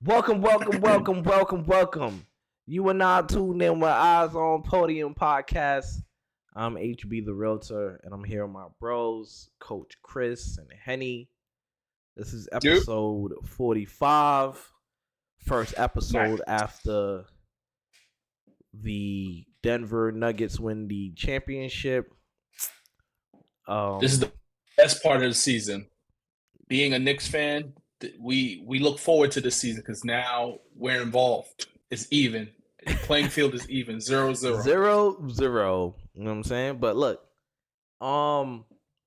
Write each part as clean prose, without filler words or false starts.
Welcome. You are now tuned in with Eyesonpodium podcast. I'm HB the Realtor, and I'm here with my bros, Coach Kris and Henny. This is episode 45, first episode after the Denver Nuggets win the championship. This is the best part of the season. Being a Knicks fan, we look forward to this season because now we're involved. It's even. The playing field is even. 0-0. 0-0. You know what I'm saying? But look,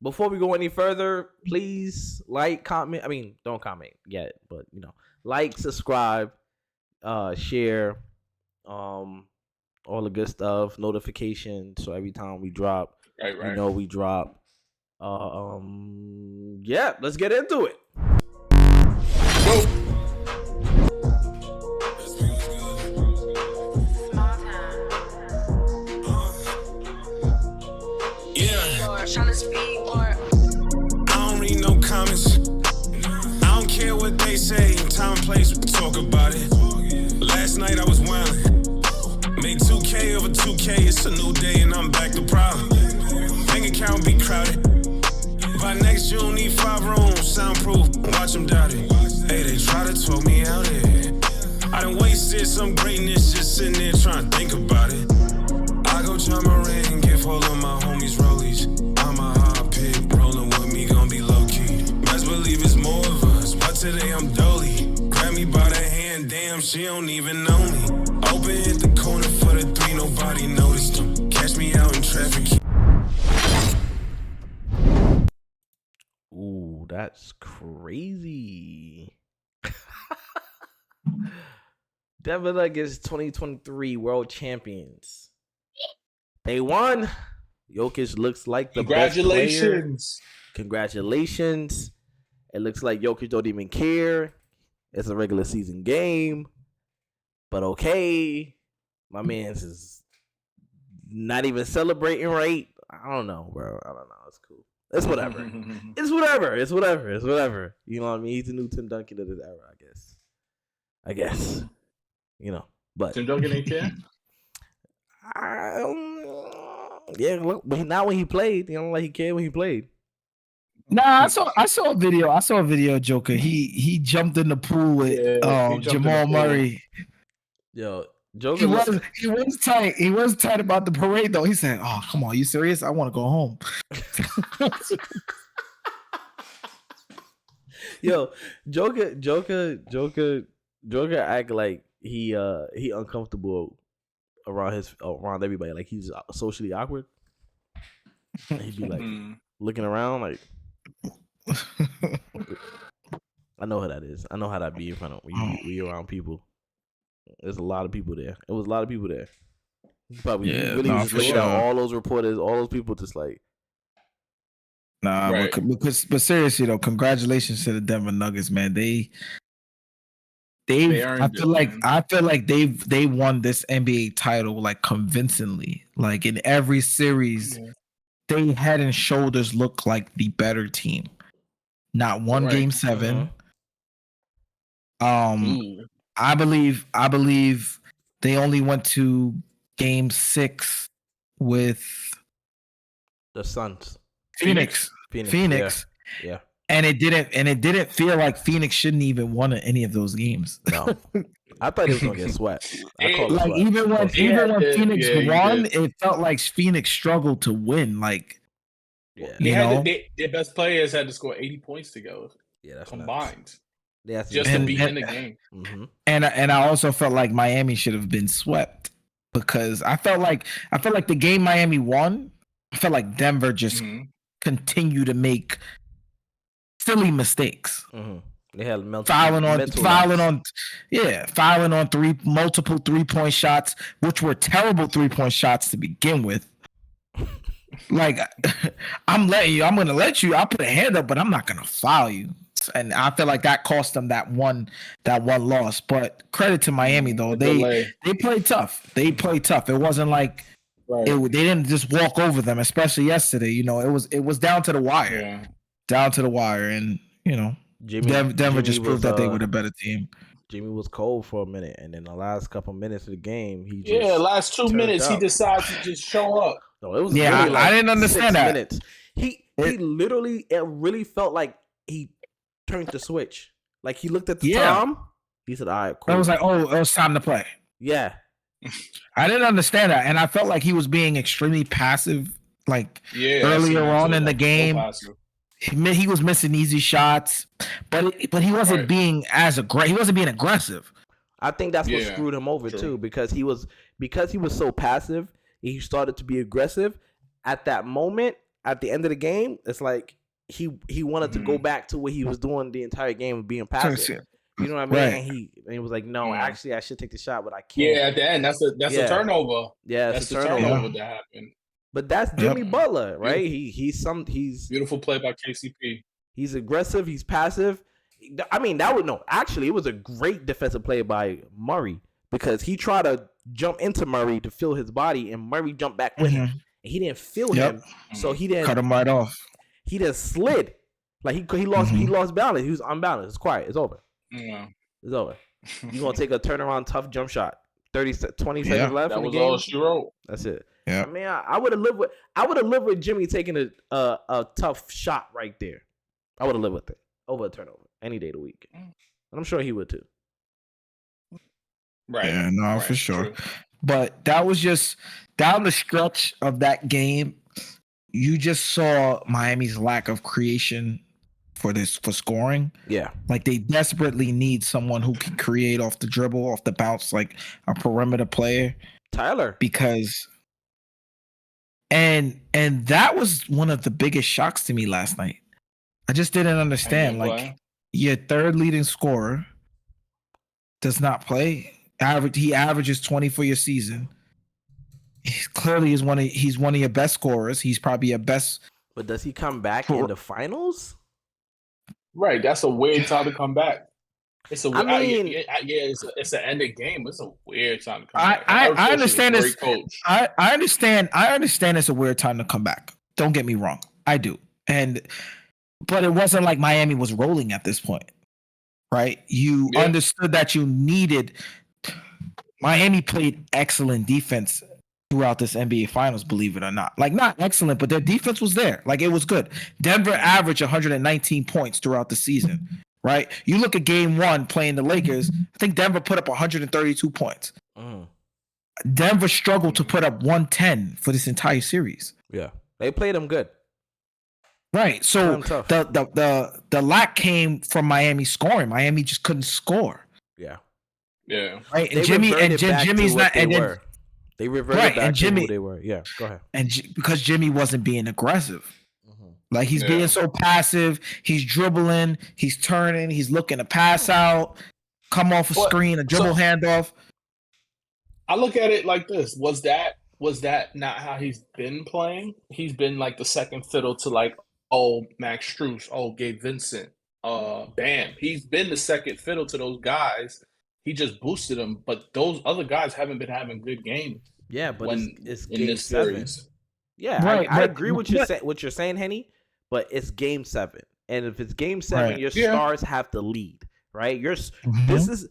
before we go any further, please like, comment. I mean, don't comment yet, but like, subscribe, share, all the good stuff, notifications. So every time we drop, we drop. Yeah, let's get into it. Go. I don't read no comments. I don't care what they say. Time and place, we talk about it. Last night I was wildin'. Made 2K over 2K. It's a new day and I'm back to problem. Bank account be crowded. By next June, need 5 rooms, soundproof. Watch them doubt it. Hey, they try to talk me out here. I done wasted some greatness just sitting there trying to think about it. I go jump a ring and give all of my homies rollies. I'm a hot pick, rolling with me, gon' be low key. Best believe it's more of us, but today I'm dolly. Grab me by the hand, damn, she don't even know me. Open hit the corner for the 3, nobody noticed them. Catch me out in traffic. Ooh, that's crazy. Denver Nuggets 2023 world champions. They won. Jokic looks like the best player. Congratulations. It looks like Jokic don't even care. It's a regular season game. But okay. My man's is not even celebrating right. I don't know, bro. I don't know. It's cool. It's whatever. It's whatever. You know what I mean? He's the new Tim Duncan of this era, I guess. But Tim Duncan ain't care? Yeah, look, but not when he played. Like he cared when he played. Nah, I saw a video. Of Joker. He jumped in the pool with Jamal Murray. Yo, Joker he was tight. He was tight about the parade though. He said, "Oh, come on, you serious? I want to go home." Yo, Joker act like he uncomfortable around everybody. Like he's socially awkward. And he'd be like looking around like I know how that is. I know how that be in front of when you around people. There's a lot of people there. It was a lot of people there. Probably really just looking at all those reporters, all those people just like but seriously though, congratulations to the Denver Nuggets, man. I feel like they won this NBA title like convincingly. Like in every series, they head and shoulders look like the better team. Not one game 7. I believe they only went to game 6 with the Suns. Phoenix. Yeah. And it didn't feel like Phoenix shouldn't even won any of those games. No. I thought it was gonna get swept. Even when Phoenix won, it felt like Phoenix struggled to win. Like, their best players had to score 80 points to go. Yeah, that's combined. Just to be in the game. Mm-hmm. And I also felt like Miami should have been swept because I felt like the game Miami won. I felt like Denver just continued to make silly mistakes. Mm-hmm. They had fouling on multiple 3-point shots, which were terrible 3-point shots to begin with. Like, I'm gonna let you. I'll put a hand up, but I'm not gonna foul you. And I feel like that cost them that one loss. But credit to Miami though, they played tough. It wasn't like they didn't just walk over them, especially yesterday. It was down to the wire, and Denver just proved that they were the better team. Jimmy was cold for a minute, and then the last couple minutes of the game, he just last 2 minutes up. he decides to just show up. No, it was really like I didn't understand 6 that. minutes. He literally, it really felt like he turned the switch. Like he looked at the time. He said, "All right, cool." I was like, "Oh, it was time to play." Yeah, I didn't understand that, and I felt like he was being extremely passive. Like earlier on in the game, he was missing easy shots, but he wasn't being he wasn't being aggressive. I think that's what screwed him over too, because he was so passive. He started to be aggressive. At that moment, at the end of the game, it's like he wanted to go back to what he was doing the entire game of being passive. You know what I mean? Right. And he was like, "No, actually, I should take the shot, but I can't." Yeah, at the end, that's a turnover. Yeah, that's a turnover that happened. But that's Jimmy Butler, right? He's beautiful play by KCP. He's aggressive. He's passive. I mean, it was a great defensive play by Murray, because he tried to jump into Murray to feel his body, and Murray jumped back with him. And he didn't feel him, so he didn't cut him right off. He just slid, like he lost balance. He was unbalanced. It's quiet. It's over. Yeah. It's over. You're gonna take a turnaround tough jump shot. 20 seconds left. That in the was game. all she wrote. That's it. Yeah. I mean, I would have lived with Jimmy taking a tough shot right there. I would have lived with it over a turnover any day of the week, and I'm sure he would too. Right. Yeah, no, right. for sure. True. But that was just down the stretch of that game. You just saw Miami's lack of creation for scoring. Yeah. Like they desperately need someone who can create off the dribble, off the bounce, like a perimeter player. Tyler. Because and that was one of the biggest shocks to me last night. I just didn't understand. Like your third leading scorer does not play. He averages 20 for your season. He's one of your best scorers. He's probably your best. But does he come back in the finals? Right, that's a weird time to come back. It's a. I mean, it's an end of game. It's a weird time to come back. I understand this. I understand. I understand it's a weird time to come back. Don't get me wrong. I do. But it wasn't like Miami was rolling at this point, right? You understood that you needed. Miami played excellent defense throughout this NBA Finals, believe it or not. Like, not excellent, but their defense was there. Like, it was good. Denver averaged 119 points throughout the season, right? You look at game one playing the Lakers, I think Denver put up 132 points. Denver struggled to put up 110 for this entire series. Yeah. They played them good. Right. So the lack came from Miami scoring. Miami just couldn't score. Yeah. Yeah. Right. And Jimmy's not. And then, they reverted back to who they were. Yeah, go ahead. And because Jimmy wasn't being aggressive. Like, he's being so passive. He's dribbling. He's turning. He's looking to pass out, come off a screen, a dribble handoff. I look at it like this. Was that not how he's been playing? He's been like the second fiddle to like, Max Strus, Gabe Vincent, Bam. He's been the second fiddle to those guys. He just boosted them, but those other guys haven't been having good games. Yeah, but it's in game this 7. series. Yeah, right, I agree with what you're saying, Henny, but it's game 7. And if it's game 7, your stars have to lead, right? This is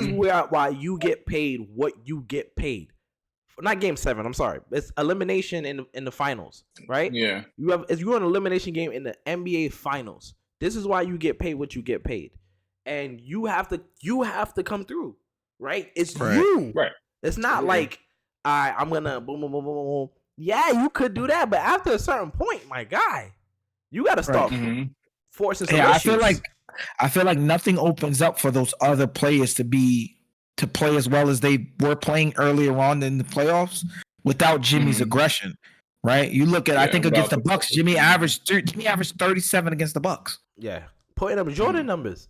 why you get paid what you get paid. Not game 7, I'm sorry. It's elimination in the finals, right? Yeah. If you're an elimination game in the NBA finals, this is why you get paid what you get paid. And you have to come through, right? It's you. Right. It's not like, I'm gonna boom, boom, boom, boom, boom. Yeah, you could do that, but after a certain point, my guy, you gotta start forcing some issues. I feel like nothing opens up for those other players to play as well as they were playing earlier on in the playoffs without Jimmy's aggression. Right? You look at I think against the Bucks, Jimmy averaged 37 against the Bucks. Yeah. Putting up Jordan numbers.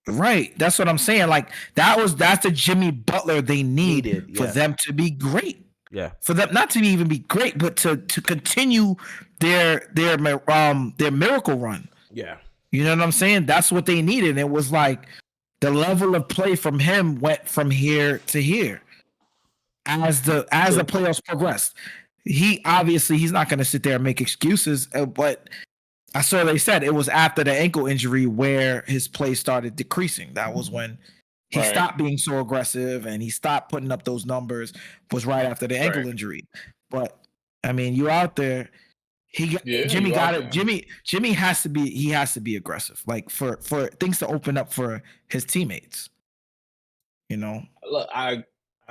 Right. That's what I'm saying. Like, that's the Jimmy Butler they needed for them to be great. Yeah. For them not to even be great, but to continue their miracle run. Yeah. You know what I'm saying? That's what they needed. It was like the level of play from him went from here to here as the playoffs progressed. He's not going to sit there and make excuses, but I saw they said it was after the ankle injury where his play started decreasing. That was when he stopped being so aggressive and he stopped putting up those numbers was right after the ankle injury. But I mean, you out there. Jimmy got it. Jimmy has to be aggressive, like for things to open up for his teammates. You know. Look, I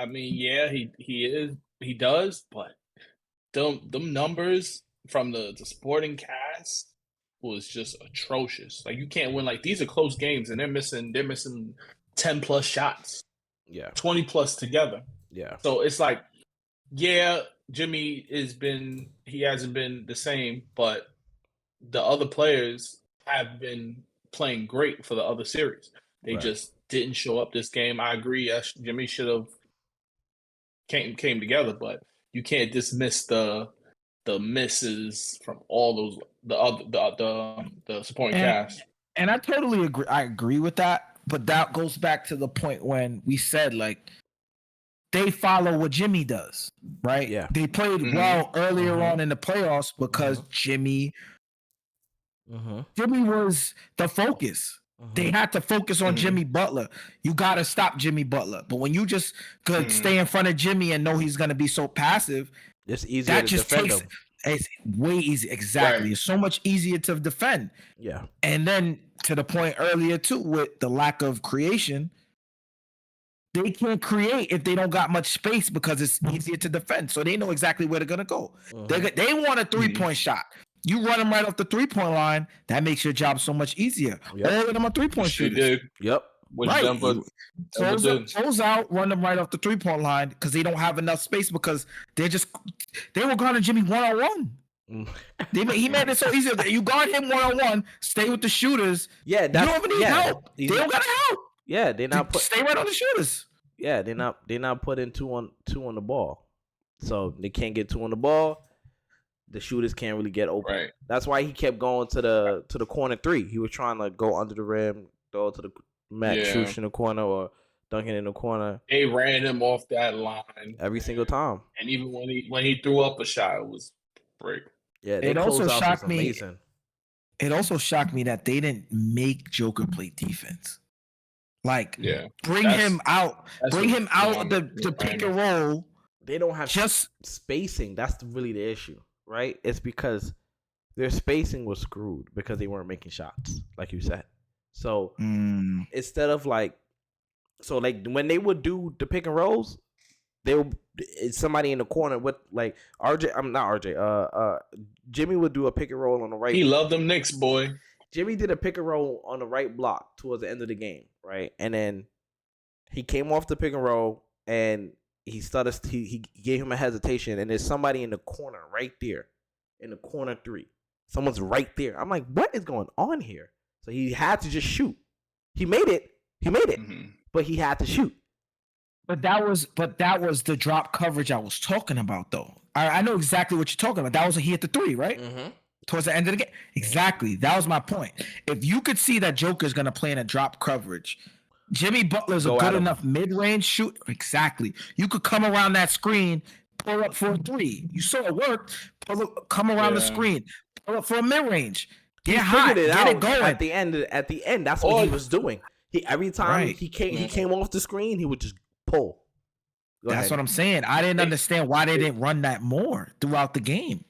mean, yeah, he does, but them numbers from the supporting cast was just atrocious. Like you can't win. Like these are close games, and they're missing 10+ shots. Yeah, 20+ together. Yeah. So it's like, yeah, Jimmy he hasn't been the same, but the other players have been playing great for the other series. They just didn't show up this game. I agree. Jimmy should have came together, but you can't dismiss the misses from all those the supporting cast. And I totally agree. I agree with that, but that goes back to the point when we said like they follow what Jimmy does, right? Yeah. They played well earlier on in the playoffs because Jimmy was the focus. They had to focus on Jimmy Butler. You got to stop Jimmy Butler. But when you just could stay in front of Jimmy and know he's going to be so passive, it's easier to defend him. It's way easy. Exactly. Right. It's so much easier to defend. Yeah. And then to the point earlier too, with the lack of creation, they can't create if they don't got much space because it's easier to defend. So they know exactly where they're going to go. They want a 3-point shot. You run them right off the 3-point line. That makes your job so much easier. Yep. All of them are 3-point shooters. Yep. Right. Close out, run them right off the 3-point line because they don't have enough space because they were guarding Jimmy 1-on-1. He made it so easy. You guard him 1-on-1, stay with the shooters. Yeah, you don't even need help. They don't got help. Yeah, they're not stay right on the shooters. Yeah, they're not putting two on the ball, so they can't get 2 on the ball. The shooters can't really get open. Right. That's why he kept going to the corner 3. He was trying to go under the rim, throw to the mat, shoot in the corner or dunking in the corner. They ran him off that line every single time. And even when he threw up a shot, it was break. Yeah, it also shocked me. Amazing. It also shocked me that they didn't make Joker play defense. Like, bring him out of the pick and roll. They don't have just spacing. That's really the issue, right? It's because their spacing was screwed because they weren't making shots, like you said. So instead of like when they would do the pick and rolls, it's somebody in the corner with like Jimmy would do a pick and roll on the right. He loved them Knicks, boy. Jimmy did a pick and roll on the right block towards the end of the game, right? And then he came off the pick and roll and he started. He gave him a hesitation, and there's somebody in the corner right there, in the corner 3. Someone's right there. I'm like, what is going on here? So he had to just shoot. He made it, but he had to shoot. But that was the drop coverage I was talking about, though. I know exactly what you're talking about. That was he hit the 3, right? Towards the end of the game. Exactly. That was my point. If you could see that Joker's going to play in a drop coverage, Jimmy Butler's a good enough mid-range shoot. Exactly. You could come around that screen, pull up for a 3. You saw it work. Come around the screen, pull up for a mid-range. Get hot. Get it going. At the end, that's what he was doing. Every time he came off the screen, he would just pull. That's what I'm saying. I didn't understand why they didn't run that more throughout the game.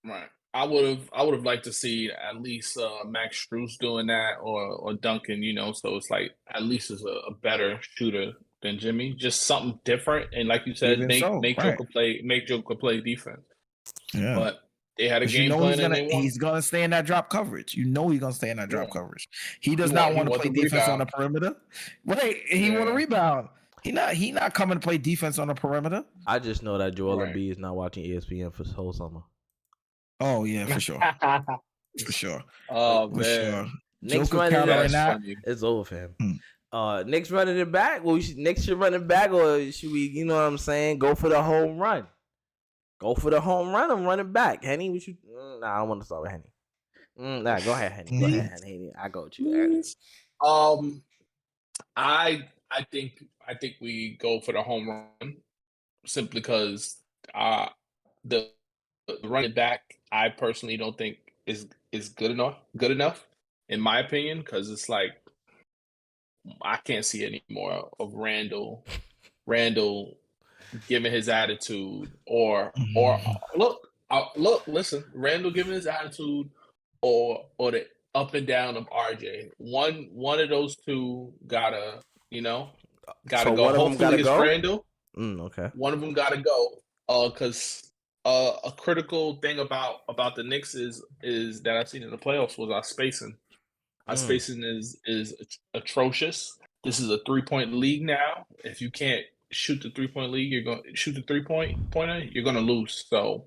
Right. I would have liked to see at least Max Strus doing that or Duncan, so it's like at least is a better shooter than Jimmy. Just something different. And like you said, make Joker play defense. Yeah. But they had a game plan. He's gonna stay in that drop coverage. He's gonna stay in that drop coverage. He does not want to play defense on the perimeter. Right. He want to rebound. He not coming to play defense on the perimeter. I just know that Joel Embiid is not watching ESPN for the whole summer. Oh yeah, for sure. For sure. Oh for man. Sure. Knicks running it back. It's over for him. Knicks running it back. Well, Knicks should run it back, or should we? You know what I'm saying? Go for the home run. Go for the home run and run it back. Henny, what you? Nah, I don't want to start with Henny. Nah, go ahead, Henny. Go ahead, Henny. I go with you. I think we go for the home run simply because the running back I personally don't think is good enough in my opinion, because it's like I can't see any more of Randall giving his attitude, or listen, Randall giving his attitude, or the up and down of RJ. One of those two gotta go. Hopefully it's Randall. Okay. One of them gotta go. Because a critical thing about the Knicks is that I've seen in the playoffs was our spacing. Our spacing is atrocious. This is a 3-point league now. If you can't shoot the 3-point league, you're going to shoot the 3-pointer, you're going to lose. So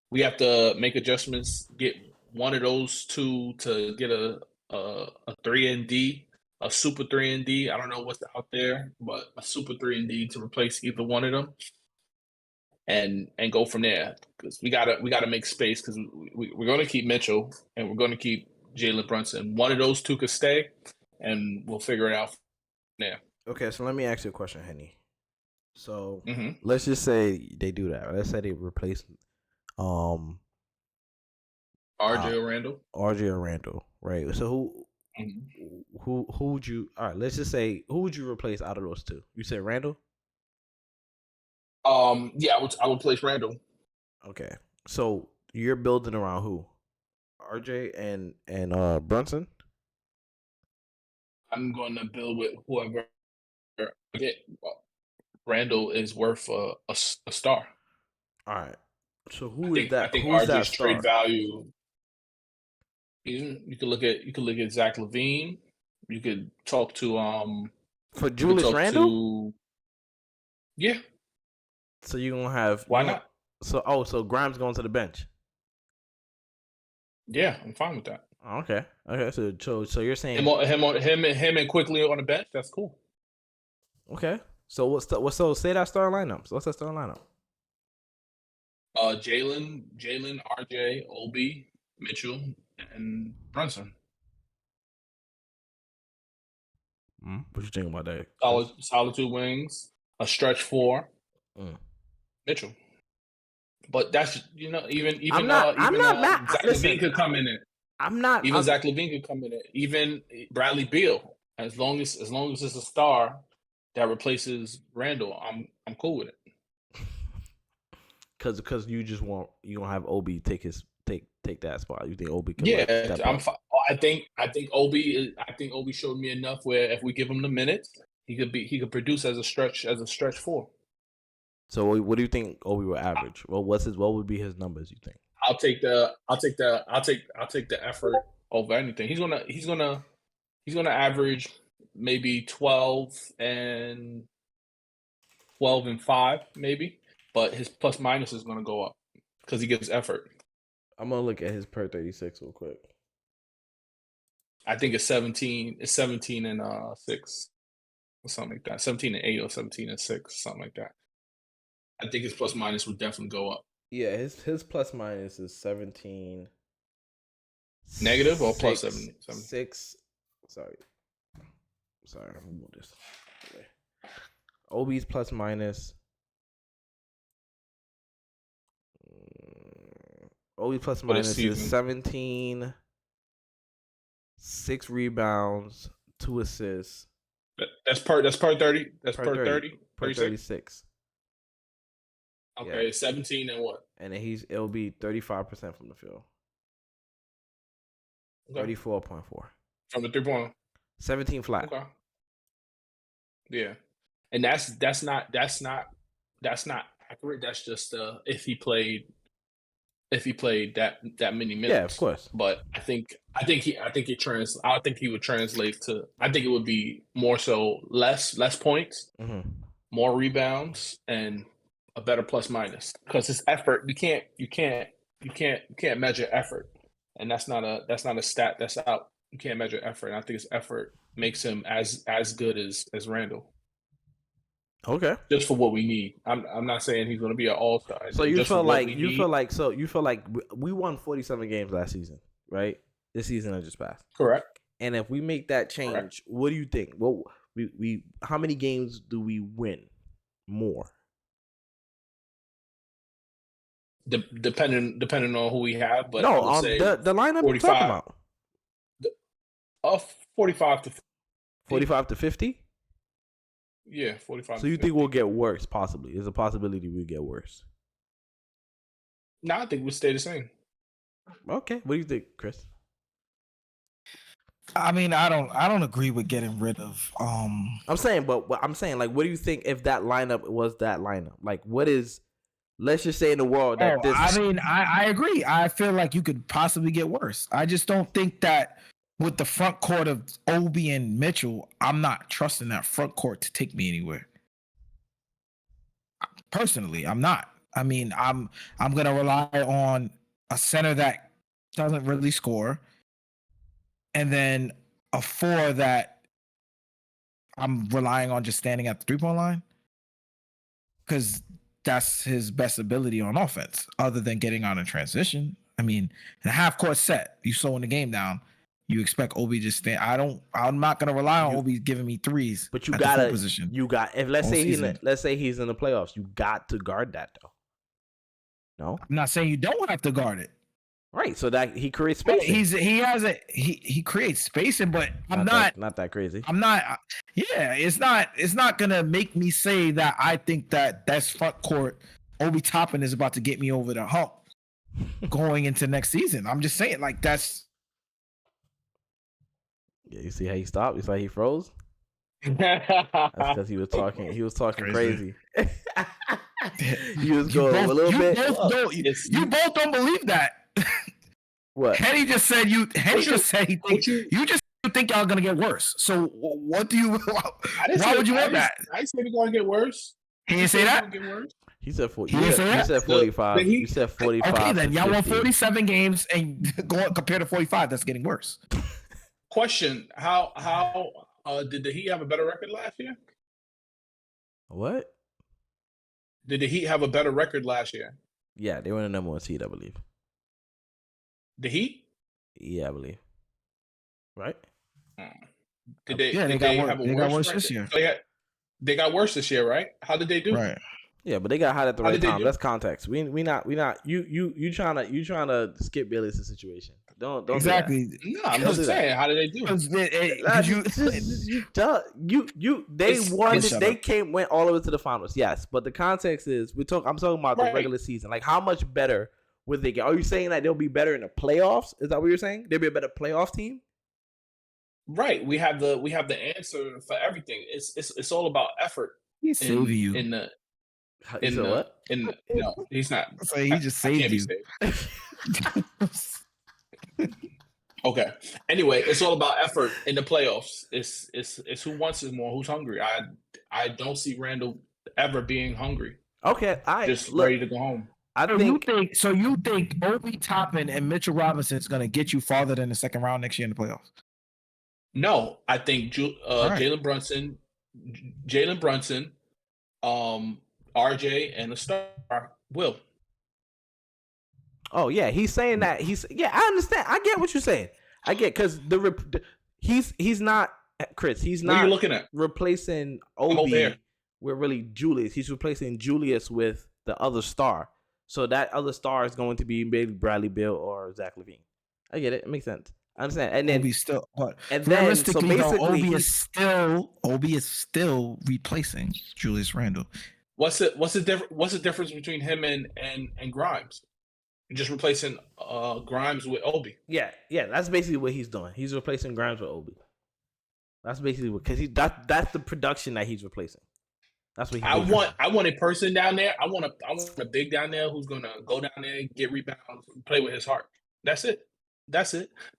we have to make adjustments. Get one of those two to get a 3-and-D, a super 3-and-D. I don't know what's out there, but a super 3-and-D to replace either one of them, and go from there. Because we gotta make space, because we're going to keep Mitchell and we're going to keep Jalen Brunson. One of those two could stay, and we'll figure it out there. Okay, so let me ask you a question, Henny. So let's just say they do that. Let's say they replace RJ or Randall. RJ or Randall, right? So who would you? All right, let's just say, who would you replace out of those two? You said Randall. Yeah, I would place Randall. Okay, so you're building around who? RJ and Brunson. I'm going to build with whoever. Randall is worth a star. All right. So who is that? I think Who's RJ's that star? trade value. You could look at Zach LaVine. You could talk to for Julius Randle. Yeah. So you're gonna have why not? So Grimes going to the bench. Yeah, I'm fine with that. Okay. So you're saying him and Quickly on the bench. That's cool. Okay. So so say that starting lineup. So what's that starting lineup? Jalen, RJ, Obi, Mitchell, and Brunson. What you think about that? Solid two wings, a stretch 4, Mitchell. But that's even I'm not mad. Zach LaVine could come in it. Zach LaVine could come in it. Even Bradley Beal, as long as it's a star that replaces Randall, I'm cool with it. Because you don't have Obi take that spot. You think Obi can? Yeah, I think Obi showed me enough where if we give him the minutes, he could produce as a stretch 4. So what do you think Obi will average? Well, what would be his numbers? You think? I'll take the effort over anything. He's gonna average maybe 12 and 5 maybe, but his plus minus is gonna go up because he gives effort. I'm gonna look at his per 36 real quick. I think it's 17. It's 17 and 6, or something like that. 17 and 8 or 17 and 6, something like that. I think his plus minus would definitely go up. Yeah, his plus minus is 17. Negative or plus 7? 6. Sorry, I'm move this. Obi's plus minus. Obi's plus minus is 17. 6 rebounds, 2 assists. That's per 30. That's per 30. Per 36. Okay, yeah. 17 and what? And then it'll be 35% from the field. Okay. 34.4 from the 3-point. 17 flat. Okay. Yeah, and that's not accurate. That's just if he played that many minutes. Yeah, of course. But I think he would translate to. I think it would be more so less points, more rebounds, and a better plus minus, because his effort, you can't measure effort, and that's not a stat that's out. You can't measure effort, and I think his effort makes him as good as Randall. Okay, just for what we need. I'm not saying he's going to be an all-star. So you feel like we won 47 games last season, right? This season that just passed. Correct. And if we make that change, what do you think? Well, we how many games do we win more? Depending on who we have, but no, the lineup 45. We're talking about. 45 to 45 to 50? Yeah, 45. So you think we'll get worse? Possibly. There's a possibility we get worse. No, I think we'll stay the same. Okay. What do you think, Chris? I mean, I don't agree with getting rid of. I'm saying, but what I'm saying, like, what do you think if that lineup was that lineup? Like, what is? Let's just say in the world that this. I mean, I agree. I feel like you could possibly get worse. I just don't think that with the front court of Obi and Mitchell, I'm not trusting that front court to take me anywhere. Personally, I'm not. I mean, I'm gonna rely on a center that doesn't really score, and then a 4 that I'm relying on just standing at the 3-point line, because that's his best ability on offense, other than getting on a transition. I mean, in a half court set, you slowing the game down. You expect Obi just stand. I'm not gonna rely on Obi giving me threes. But you at gotta. the full position. You got. If let's say season. let's say he's in the playoffs, you got to guard that though. No, I'm not saying you don't have to guard it. right? So that he creates space. He creates spacing, but I'm not that crazy. I'm not. Yeah, it's not gonna make me say that I think that that's front court. Obi Toppin is about to get me over the hump going into next season. I'm just saying, like, that's. Yeah, you see how he stopped? You saw he froze? That's because he was talking. He was talking crazy. He was going a little bit. You both don't believe that. What? Henny just said you. Henny just said he thinks you just think y'all gonna get worse. So what do you? Why would you want that? I didn't say we're gonna get worse. He didn't say that. He said 40. He said 45. He said 45. Okay, then y'all won 47 games and going compared to 45. That's getting worse. Question: How did the Heat have a better record last year? What? Did the Heat have a better record last year? Yeah, they were the number 1 seed, I believe. The Heat? Yeah, I believe. Right? Did they? Yeah, did they have a got worse worse this record? year. They got worse this year, right? How did they do? Right. Yeah, but they got hot at the How right did they time. do? That's context. We not you trying to skip Bayless' situation. Don't Exactly. No, I'm just saying. How did they do? They won. They went all the way to the finals. Yes, but the context is I'm talking about the regular season. Like, how much better would they get? Are you saying that they'll be better in the playoffs? Is that what you're saying? They'll be a better playoff team? Right. We have the answer for everything. It's all about effort. He's saving you. No, he's not. So he just saved you. Okay. Anyway, it's all about effort in the playoffs. It's who wants it more, who's hungry. I don't see Randall ever being hungry. Okay, ready to go home. You think Obi Toppin and Mitchell Robinson is going to get you farther than the second round next year in the playoffs? No, I think Jalen Brunson, RJ, and the star will. Oh yeah, he's saying that. I understand. I get what you're saying. I get, because he's not Chris. He's not. What are you looking at? Replacing Obi with really Julius. He's replacing Julius with the other star. So that other star is going to be maybe Bradley Beal or Zach LaVine. I get it. It makes sense. I understand. And then Obi's still, but and then so basically Obi is still replacing Julius Randle. What's the difference between him and Grimes? Just replacing Grimes with Obi. Yeah, that's basically what he's doing. He's replacing Grimes with Obi. That's basically because that's the production that he's replacing. That's what I want a person down there. I want a big down there who's gonna go down there, get rebounds, play with his heart. That's it.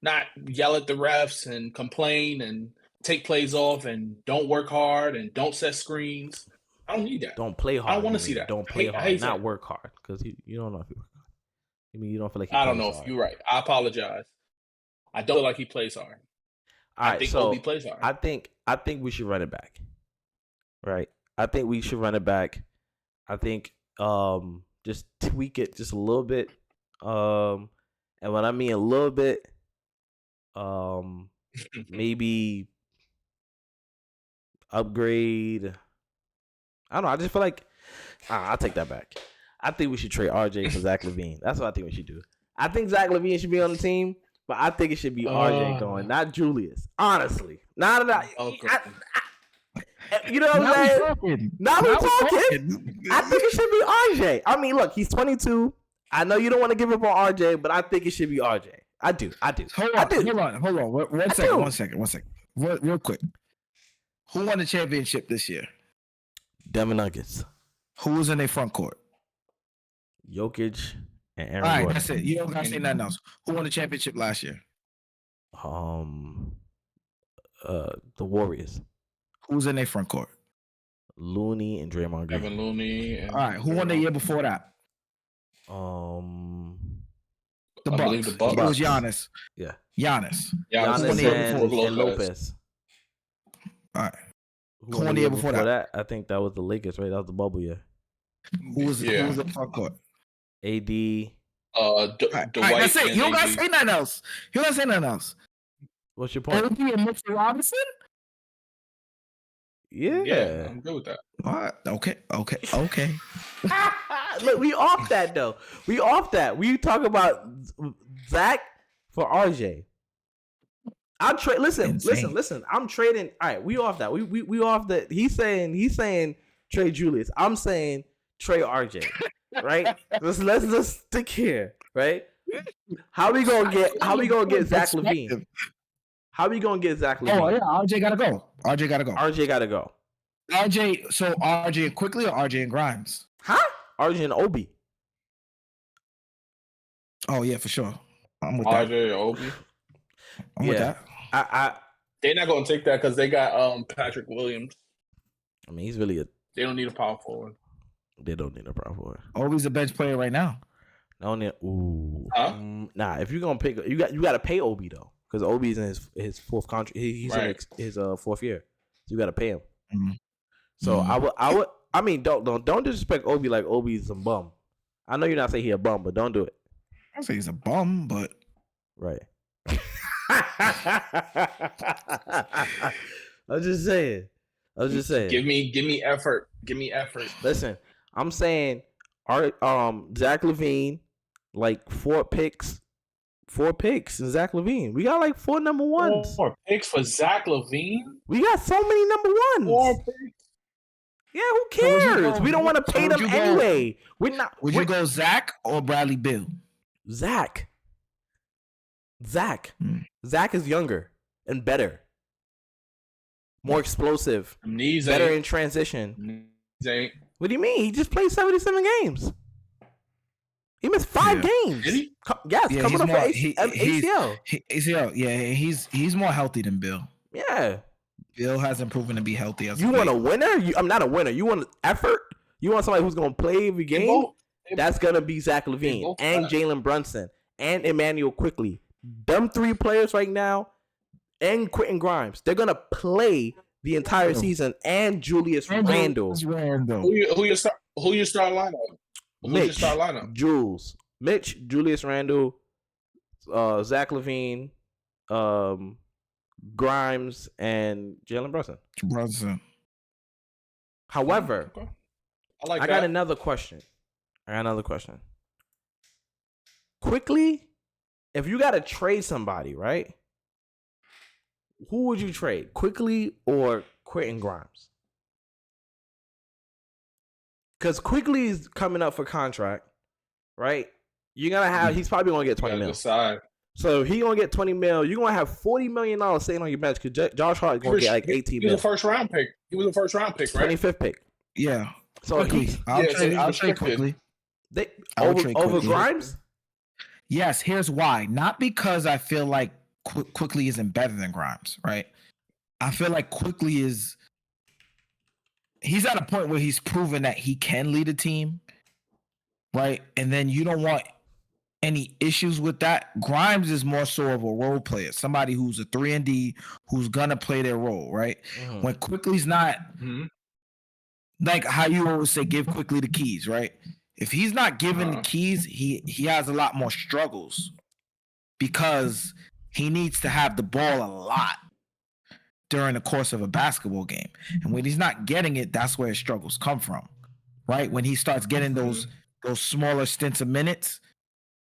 Not yell at the refs and complain and take plays off and don't work hard and don't set screens. I don't need that. Don't play hard. I don't want to see that. Don't play hard. Not work hard, because you don't know if you work hard. I mean, you don't feel like I don't know if you're right. I apologize. I don't feel like he plays hard. I think Obi plays hard. I think we should run it back. Right. I think we should run it back. I think just tweak it just a little bit. And when I mean a little bit, maybe upgrade. I don't know. I just feel like I'll take that back. I think we should trade RJ for Zach LaVine. That's what I think we should do. I think Zach LaVine should be on the team, but I think it should be RJ going, not Julius. Honestly, not that. You know what I'm saying? Now we're talking. I think it should be RJ. I mean, look, he's 22. I know you don't want to give up on RJ, but I think it should be RJ. I do. Hold on. One second. Real quick. Who won the championship this year? Denver Nuggets. Who was in their front court? Jokic and Aaron. All right, Gordon. that's it. You don't got to say nothing else. Who won the championship last year? The Warriors. Who was in their front court? Looney and Draymond Green. Evan Looney. And all right, who won the year before that? The Bucks. It was Giannis. Yeah. Giannis and Lopez. All right. Who won the year before that? I think that was the Lakers, right? That was the bubble year. Who was in the front court? AD. Dwight. That's it. You don't gotta say nothing else. What's your point? AD and Mitchell Robinson? Yeah, I'm good with that. All right. Okay. Look, we off that though. We talk about Zach for RJ. I'll trade. Listen. I'm trading. All right, we off that. We off that. He's saying trade Julius. I'm saying trade RJ. Right? let's stick here. Right? How we gonna get Zach LaVine? How we gonna get Zach LaVine? Oh yeah, RJ gotta go. So RJ and Quickly or RJ and Grimes? Huh? RJ and Obi. Oh yeah, for sure. I'm with RJ that. Obi. I'm with that. They're not gonna take that because they got Patrick Williams. I mean, he's really They don't need a power forward. They don't need a power forward. Obi's a bench player right now. Nah, if you're gonna pick, you got to pay Obi though, because Obi's in his fourth contract. He's in his fourth year, so you got to pay him. Mm-hmm. So I mean, don't disrespect Obi like Obi's a bum. I know you're not saying he's a bum, but don't do it. I don't say he's a bum, but right. I'm just saying. Give me effort. Listen, I'm saying, Zach LaVine, like 4 picks in Zach LaVine. We got like 4 number ones. 4 picks for Zach LaVine? We got so many number ones. 4 picks. Yeah, who cares? We don't want to pay them anyway. Would you go Zach or Bradley Beal? Zach. Zach is younger and better. More explosive. Better in transition. What do you mean? He just played 77 games. He missed 5 games. Did he? Yes, coming off ACL. ACL. Yeah, he's more healthy than Bill. Yeah. Bill hasn't proven to be healthy. You want a winner? I'm not a winner. You want effort? You want somebody who's going to play every game? That's going to be Zach LaVine and Jalen Brunson and Emmanuel Quickly. Them 3 players right now and Quentin Grimes. They're going to play the entire season, and Julius Randle. Who your start lineup? Mitch, Julius Randle, Zach LaVine, Grimes, and Jalen Brunson. However, I got another question. Quickly, if you got to trade somebody, right? Who would you trade? Quickly or Quentin Grimes? Because Quickly is coming up for contract, right? You're gonna have. He's probably gonna get 20 mil. So he gonna get 20 mil. You're gonna have $40 million sitting on your bench because Josh Hart is gonna get like 18 mil. He was a first round pick, right? 25th pick. Yeah. So I'll trade Quickly. Over Grimes? Yes. Here's why. Not because I feel like Quickly isn't better than Grimes, right? I feel like Quickly he's at a point where he's proven that he can lead a team, right? And then you don't want any issues with that. Grimes is more so of a role player, somebody who's a 3-and-D, who's gonna play their role, right? Mm-hmm. When Quickly's not, like how you always say, give Quickly the keys, right? If he's not given the keys, he has a lot more struggles because he needs to have the ball a lot during the course of a basketball game. And when he's not getting it, that's where his struggles come from, right? When he starts getting those smaller stints of minutes,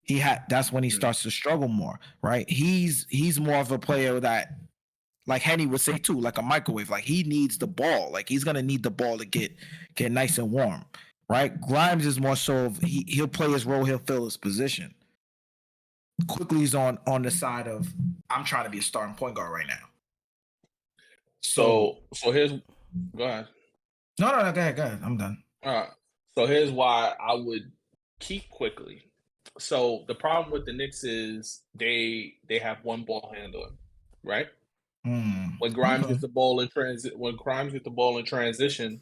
that's when he starts to struggle more, right? He's more of a player that, like Henny would say too, like a microwave. Like he needs the ball. Like he's gonna need the ball to get nice and warm, right? Grimes is more so of he'll play his role, he'll fill his position. Quickly's on the side of I'm trying to be a starting point guard right now. So here's go ahead. No, go ahead. I'm done. All right. So here's why I would keep Quickly. So the problem with the Knicks is they have one ball handler, right? When Grimes gets the ball in transition,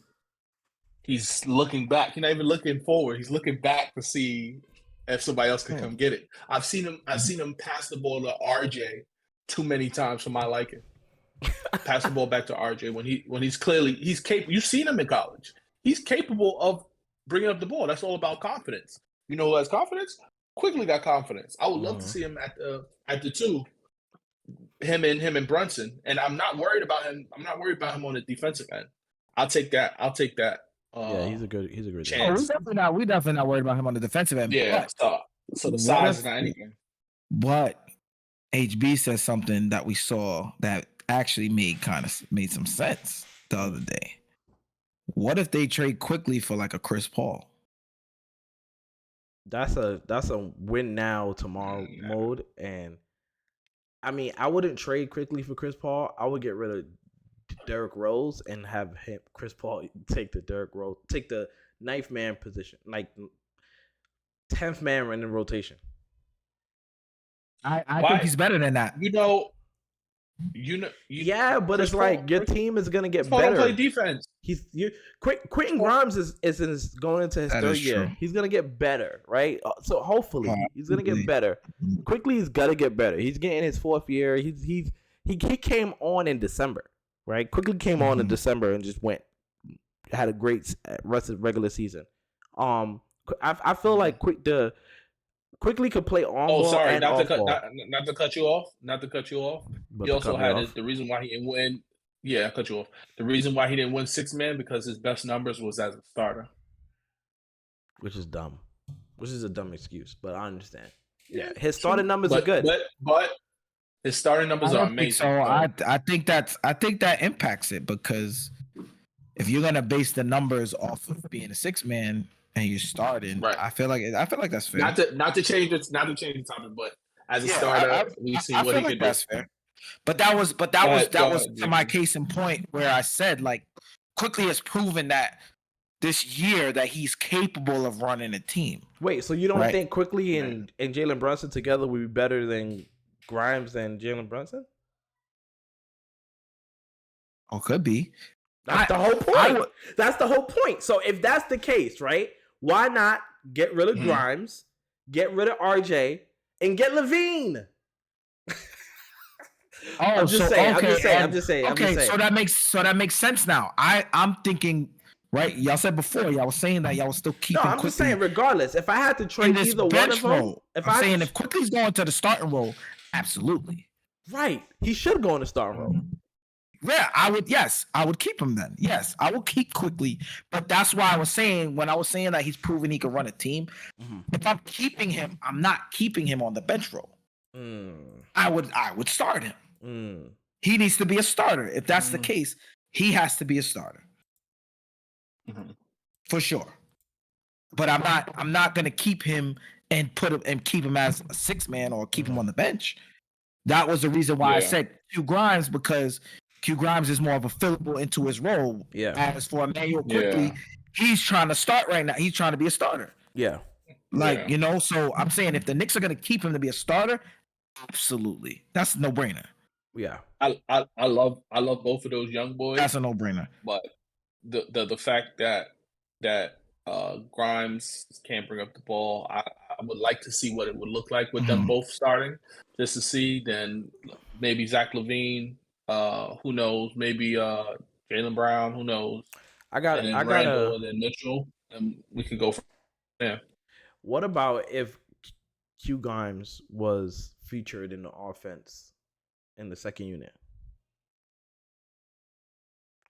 he's looking back. He's not even looking forward. He's looking back to see if somebody else can come get it. I've seen him pass the ball to RJ too many times for my liking. Pass the ball back to RJ when he's capable. You've seen him in college. He's capable of bringing up the ball. That's all about confidence. You know who has confidence? Quickly got confidence. I would love to see him at the two. Him and Brunson, and I'm not worried about him. I'm not worried about him on the defensive end. I'll take that. Yeah, he's a good chance. We definitely not worried about him on the defensive end. Yeah, so the size is not anything. But HB says something that we saw that actually made some sense the other day. What if they trade Quickly for like a Chris Paul? That's a win now tomorrow mode, and I mean I wouldn't trade Quickly for Chris Paul. I would get rid of Derrick Rose and have Chris Paul take the ninth man position, like 10th man in the rotation. I think he's better than that. Yeah, but it's like your team is gonna get better. Play defense. Quentin Grimes is going into his third year. He's gonna get better, right? So hopefully he's gonna get better. Quickly, he's gotta get better. He's getting his fourth year. He came on in December, right? Quickly came on in December and just had a great rest of regular season. I feel like Quickly could play on ball and off ball. Not to cut you off. He also had the reason why he didn't win. Yeah, I cut you off. The reason why he didn't win 6-man because his best numbers was as a starter. Which is dumb. Which is a dumb excuse, but I understand. Yeah, his starting numbers are good. But his starting numbers are amazing. So I think that impacts it because if you're gonna base the numbers off of being a 6-man and you're starting, right. I feel like that's fair. Not to change the topic, but as a starter, we see what he could do. That's fair. But that was to my case in point where I said like Quickly has proven that this year that he's capable of running a team. Wait, so you don't think Quickly and Jalen Brunson together would be better than Grimes and Jalen Brunson? Oh, could be. That's the whole point. That's the whole point. So if that's the case, right? Why not get rid of Grimes, get rid of RJ, and get Levine? I'm just saying. So that makes sense now. I'm thinking, right? Y'all said before, y'all was saying that y'all was still keeping. No, I'm just saying, regardless. If I had to trade either one of them, if Quickly's going to the starting role, absolutely. Right, he should go in the starting role. Yeah, I would keep him then. Yes, I will keep Quickly. But that's why I was saying, when I was saying that he's proven he can run a team, if I'm keeping him, I'm not keeping him on the bench role. I would start him. He needs to be a starter. If that's the case, he has to be a starter. For sure. But I'm not gonna keep him and keep him as a 6-man or keep him on the bench. That was the reason why I said Q Grimes, because Q Grimes is more of a fillable into his role. Yeah. As for Emmanuel Quickly, he's trying to start right now. He's trying to be a starter. Yeah. So I'm saying if the Knicks are going to keep him to be a starter, absolutely. That's a no-brainer. Yeah. I love both of those young boys. That's a no-brainer. But the fact that Grimes can't bring up the ball, I would like to see what it would look like with them both starting, just to see. Then maybe Zach LaVine, who knows? Maybe Jaylen Brown, who knows? Randall, and then Mitchell, and we could go from there. What about if Q Grimes was featured in the offense in the second unit,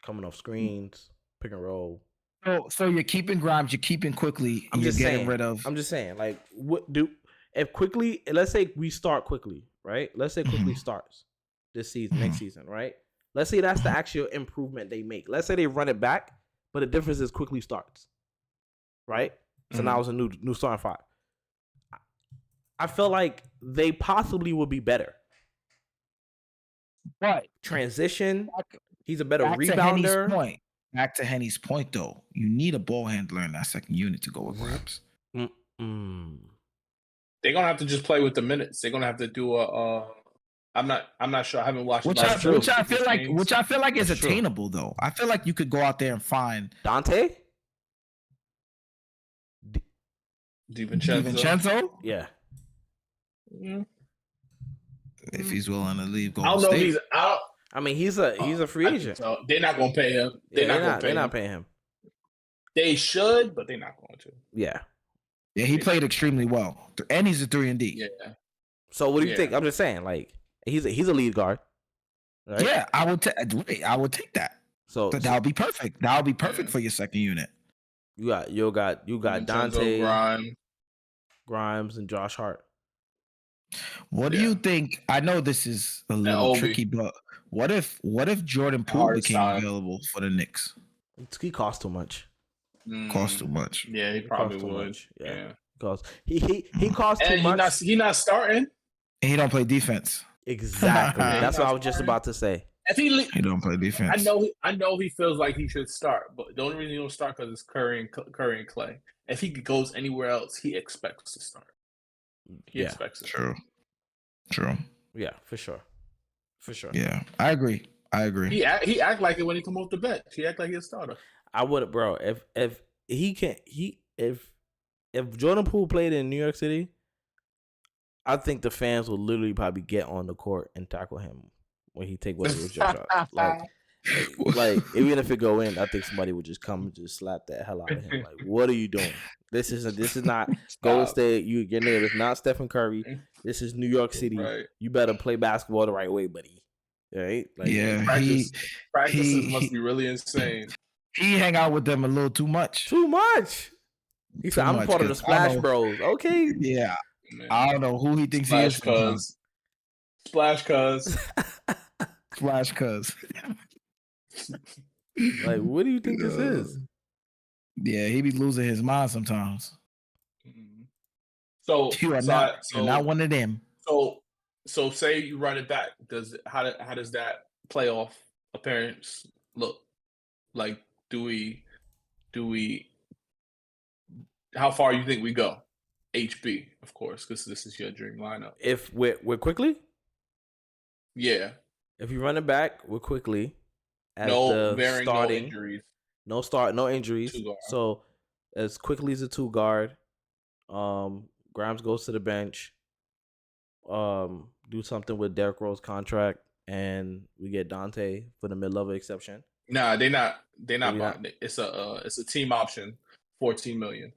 coming off screens, pick and roll? So you're keeping Grimes, you're keeping Quickly, and you're getting rid of. I'm just saying, like, if quickly, let's say we start quickly, right? Let's say quickly Mhm. starts this season, next season, right? Let's say that's the actual improvement they make. Let's say they run it back, but the difference is quickly starts, right? So now it's a new starting five. I feel like they possibly will be better. But Transition. He's a better back rebounder. Back to Henny's point, though. You need a ball handler in that second unit to go with Grimes. They're gonna have to just play with the minutes. They're gonna have to do a. I'm not sure. I haven't watched. Which I feel like is That's true. attainable, though. I feel like you could go out there and find Dante. DiVincenzo. Yeah. If he's willing to leave I don't Golden know if State. he's out. I mean, he's a free agent. So they're not gonna pay him. They're not paying him. They should, but they're not going to. Yeah. Yeah, he played extremely well, and he's a 3-and-D. Yeah. So what do you think? I'm just saying, like he's a lead guard. Right? Yeah, I would take that. So that would be perfect. That would be perfect for your second unit. You got Dante, Grimes, and Josh Hart. What do you think? I know this is a little tricky, but what if Jordan Poole became available for the Knicks? He costs too much. Cost too much. Yeah, he probably would. Yeah. Because he costs too much. He's not starting. And he don't play defense. Exactly. That's what I was just about to say. If he don't play defense. I know he feels like he should start, but the only reason he don't start because it's Curry and Clay. If he goes anywhere else, he expects to start. He expects it. True. Yeah, for sure. Yeah, I agree. He act like it when he come off the bench. He act like he's a starter. I would, bro. If Jordan Poole played in New York City, I think the fans will literally probably get on the court and tackle him when he take one of those jump shots. Like even if it go in, I think somebody would just come and just slap that hell out of him. Like, what are you doing? This is not Golden State. Your name is not Stephen Curry. This is New York City. Right. You better play basketball the right way, buddy. Right? Like, yeah. Practices must be really insane. He hang out with them a little too much. He said, "I'm part of the Splash Bros." Okay. Yeah. Man. I don't know who he thinks he is. Splash Cuz. Like, what do you think this is? Yeah, he be losing his mind sometimes. So you're not one of them. So say you run it back. How does that playoff appearance look? Like, do we? How far you think we go? HB, of course, because this is your dream lineup. If we're quickly, yeah. If you run it back, we're quickly. No injuries. No injuries. So as quickly as a 2 guard, Grimes goes to the bench. Do something with Derrick Rose contract, and we get Dante for the mid-level exception. Nah, they're not. It's a team option, $14 million.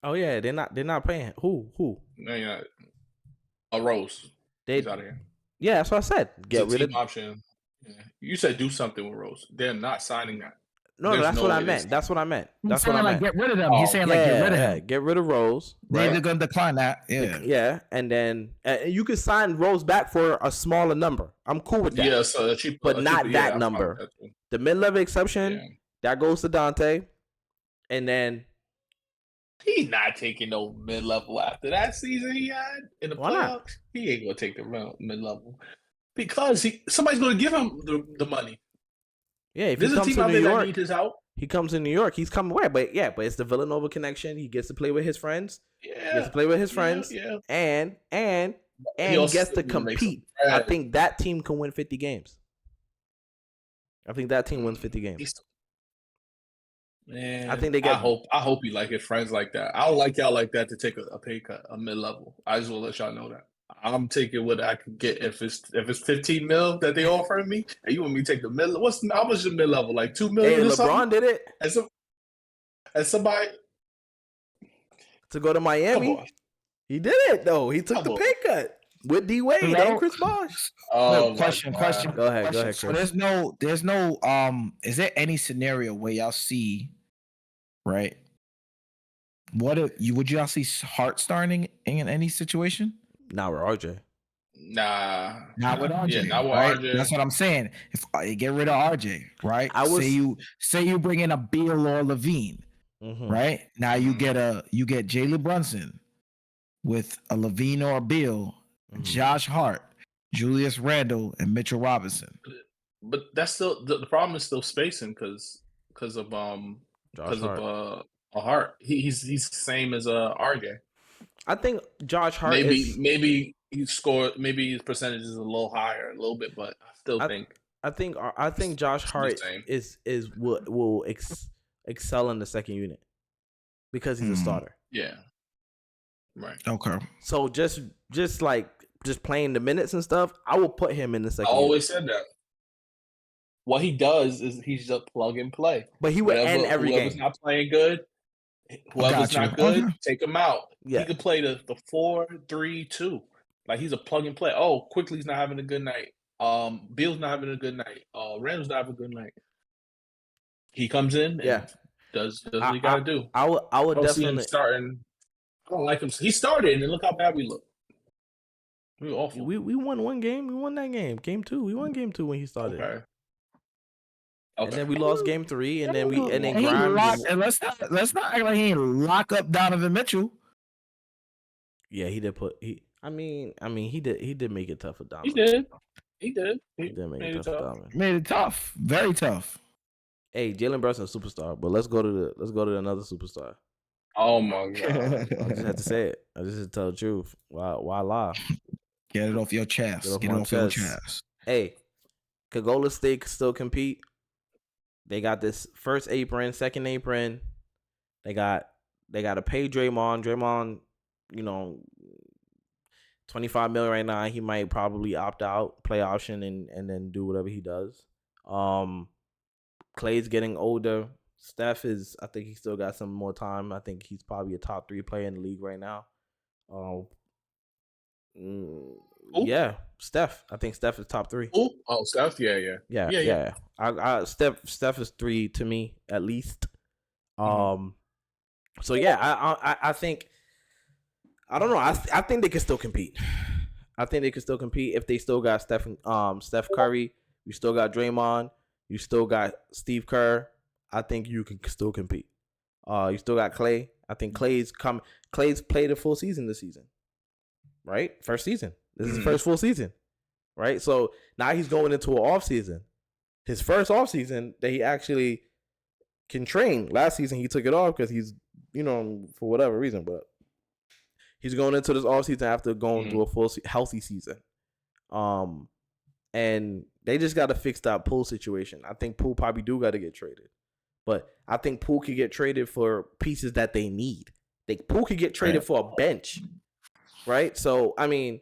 Oh yeah, they're not paying him. Who? No, you're not. A Rose. He's out of here. Yeah, that's what I said. Get rid of option. Yeah. You said do something with Rose. They're not signing that. No, that's what I meant. That's what I meant. He's saying like get rid of them. He's saying like get rid of him. Get rid of Rose. They're gonna decline that. Yeah. Yeah, and then you can sign Rose back for a smaller number. I'm cool with that. Yeah, so cheaper, but not that number. The mid-level exception that goes to Dante, and then he's not taking no mid-level after that season he had in the playoffs. Not? He ain't gonna take the mid-level because somebody's gonna give him the money. Yeah, if there's he comes a team to New York, that needs his help. He comes in New York. He's coming away, but it's the Villanova connection. He gets to play with his friends. Yeah, he gets to play with his friends. Yeah. And he gets to compete. I think that team can win 50 games. I think that team wins 50 games. Man, I think they get. I hope you like his friends like that. I don't like y'all like that to take a pay cut, a mid-level. I just want to let y'all know that. I'm taking what I can get. If it's $15 million that they offering me, and you want me to take the mid, how much is the mid-level? Like $2 million. Hey, LeBron did it. As somebody to go to Miami, he did it though. He took the pay cut with D Wade and Chris Bosh. Question. Go ahead, Chris. So there's no. Is there any scenario where y'all see, right? would y'all see Hart starting in any situation? Not with RJ. Nah, Not with RJ. Yeah, not with right? RJ. That's what I'm saying. If you get rid of RJ, right? I was say you bring in a Beal or Levine, right? Now you get Jalen Brunson with a Levine or a Beal, Josh Hart, Julius Randle, and Mitchell Robinson. But that's still the problem is still spacing because of Hart. He's the same as RJ. I think Josh Hart maybe he scored. Maybe his percentage is a little higher, a little bit, but I still think. I think Josh Hart will excel in the second unit because he's a starter. Yeah. Right. Okay. So just playing the minutes and stuff, I will put him in the second. I always said that. What he does is he's just plug and play. But he would end every game. Whoever's not playing good, whoever's not good, take him out. Yeah. He could play the 4-3-2. Like he's a plug and play. Oh, Quickly's not having a good night. Beal's not having a good night. Randall's not having a good night. He comes in and does what he gotta do. I would definitely starting. I don't like him. He started and look how bad we look. We were awful. We won one game. We won that game. Game 2. We won game 2 when he started. Okay. And then we lost game 3, and then Grimes. And let's not act like he ain't lock up Donovan Mitchell. Yeah, he did put he did make it tough for Donovan. He did make it tough for Donovan. Made it tough. Very tough. Hey, Jalen Brunson's a superstar, but let's go to another superstar. Oh my god! I just had to say it. I just had to tell the truth. Why lie? Get it off your chest. Get it off your chest. Hey, could Golden State still compete? They got this first apron, second apron. They got to pay Draymond. Draymond, $25 million right now. He might probably opt out, play option, and then do whatever he does. Clay's getting older. Steph I think he still got some more time. I think he's probably a top 3 player in the league right now. Yeah, Steph. I think Steph is top 3. Oh, Steph. Yeah. Steph is 3 to me at least. So yeah, I think. I don't know. I think they can still compete. I think they can still compete if they still got Steph Curry. You still got Draymond. You still got Steve Kerr. I think you can still compete. You still got Clay. I think Clay's played a full season this season. Right? First season. This is his first full season. Right? So now he's going into an off season. His first off season that he actually can train. Last season he took it off because he's, for whatever reason, but he's going into this off season after going through a full healthy season. And they just got to fix that Poole situation. I think Poole probably do got to get traded. But I think Poole could get traded for pieces that they need. Poole could get traded for a bench. Right? So, I mean,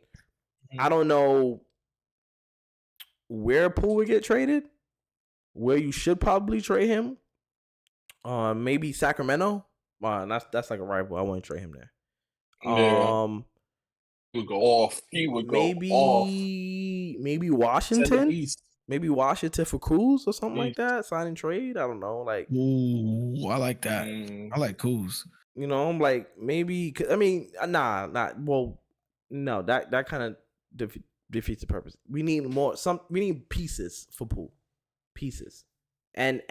I don't know where Poole would get traded. Where you should probably trade him. Maybe Sacramento. That's like a rival. I wouldn't trade him there. He would go off. Maybe Washington. Maybe Washington for Kuz or something like that. Sign and trade. I don't know. Like, ooh, I like that. I like Kuz. I'm like maybe. I mean, well, no. That kind of defeats the purpose. We need more. We need pieces for Poole. Pieces, and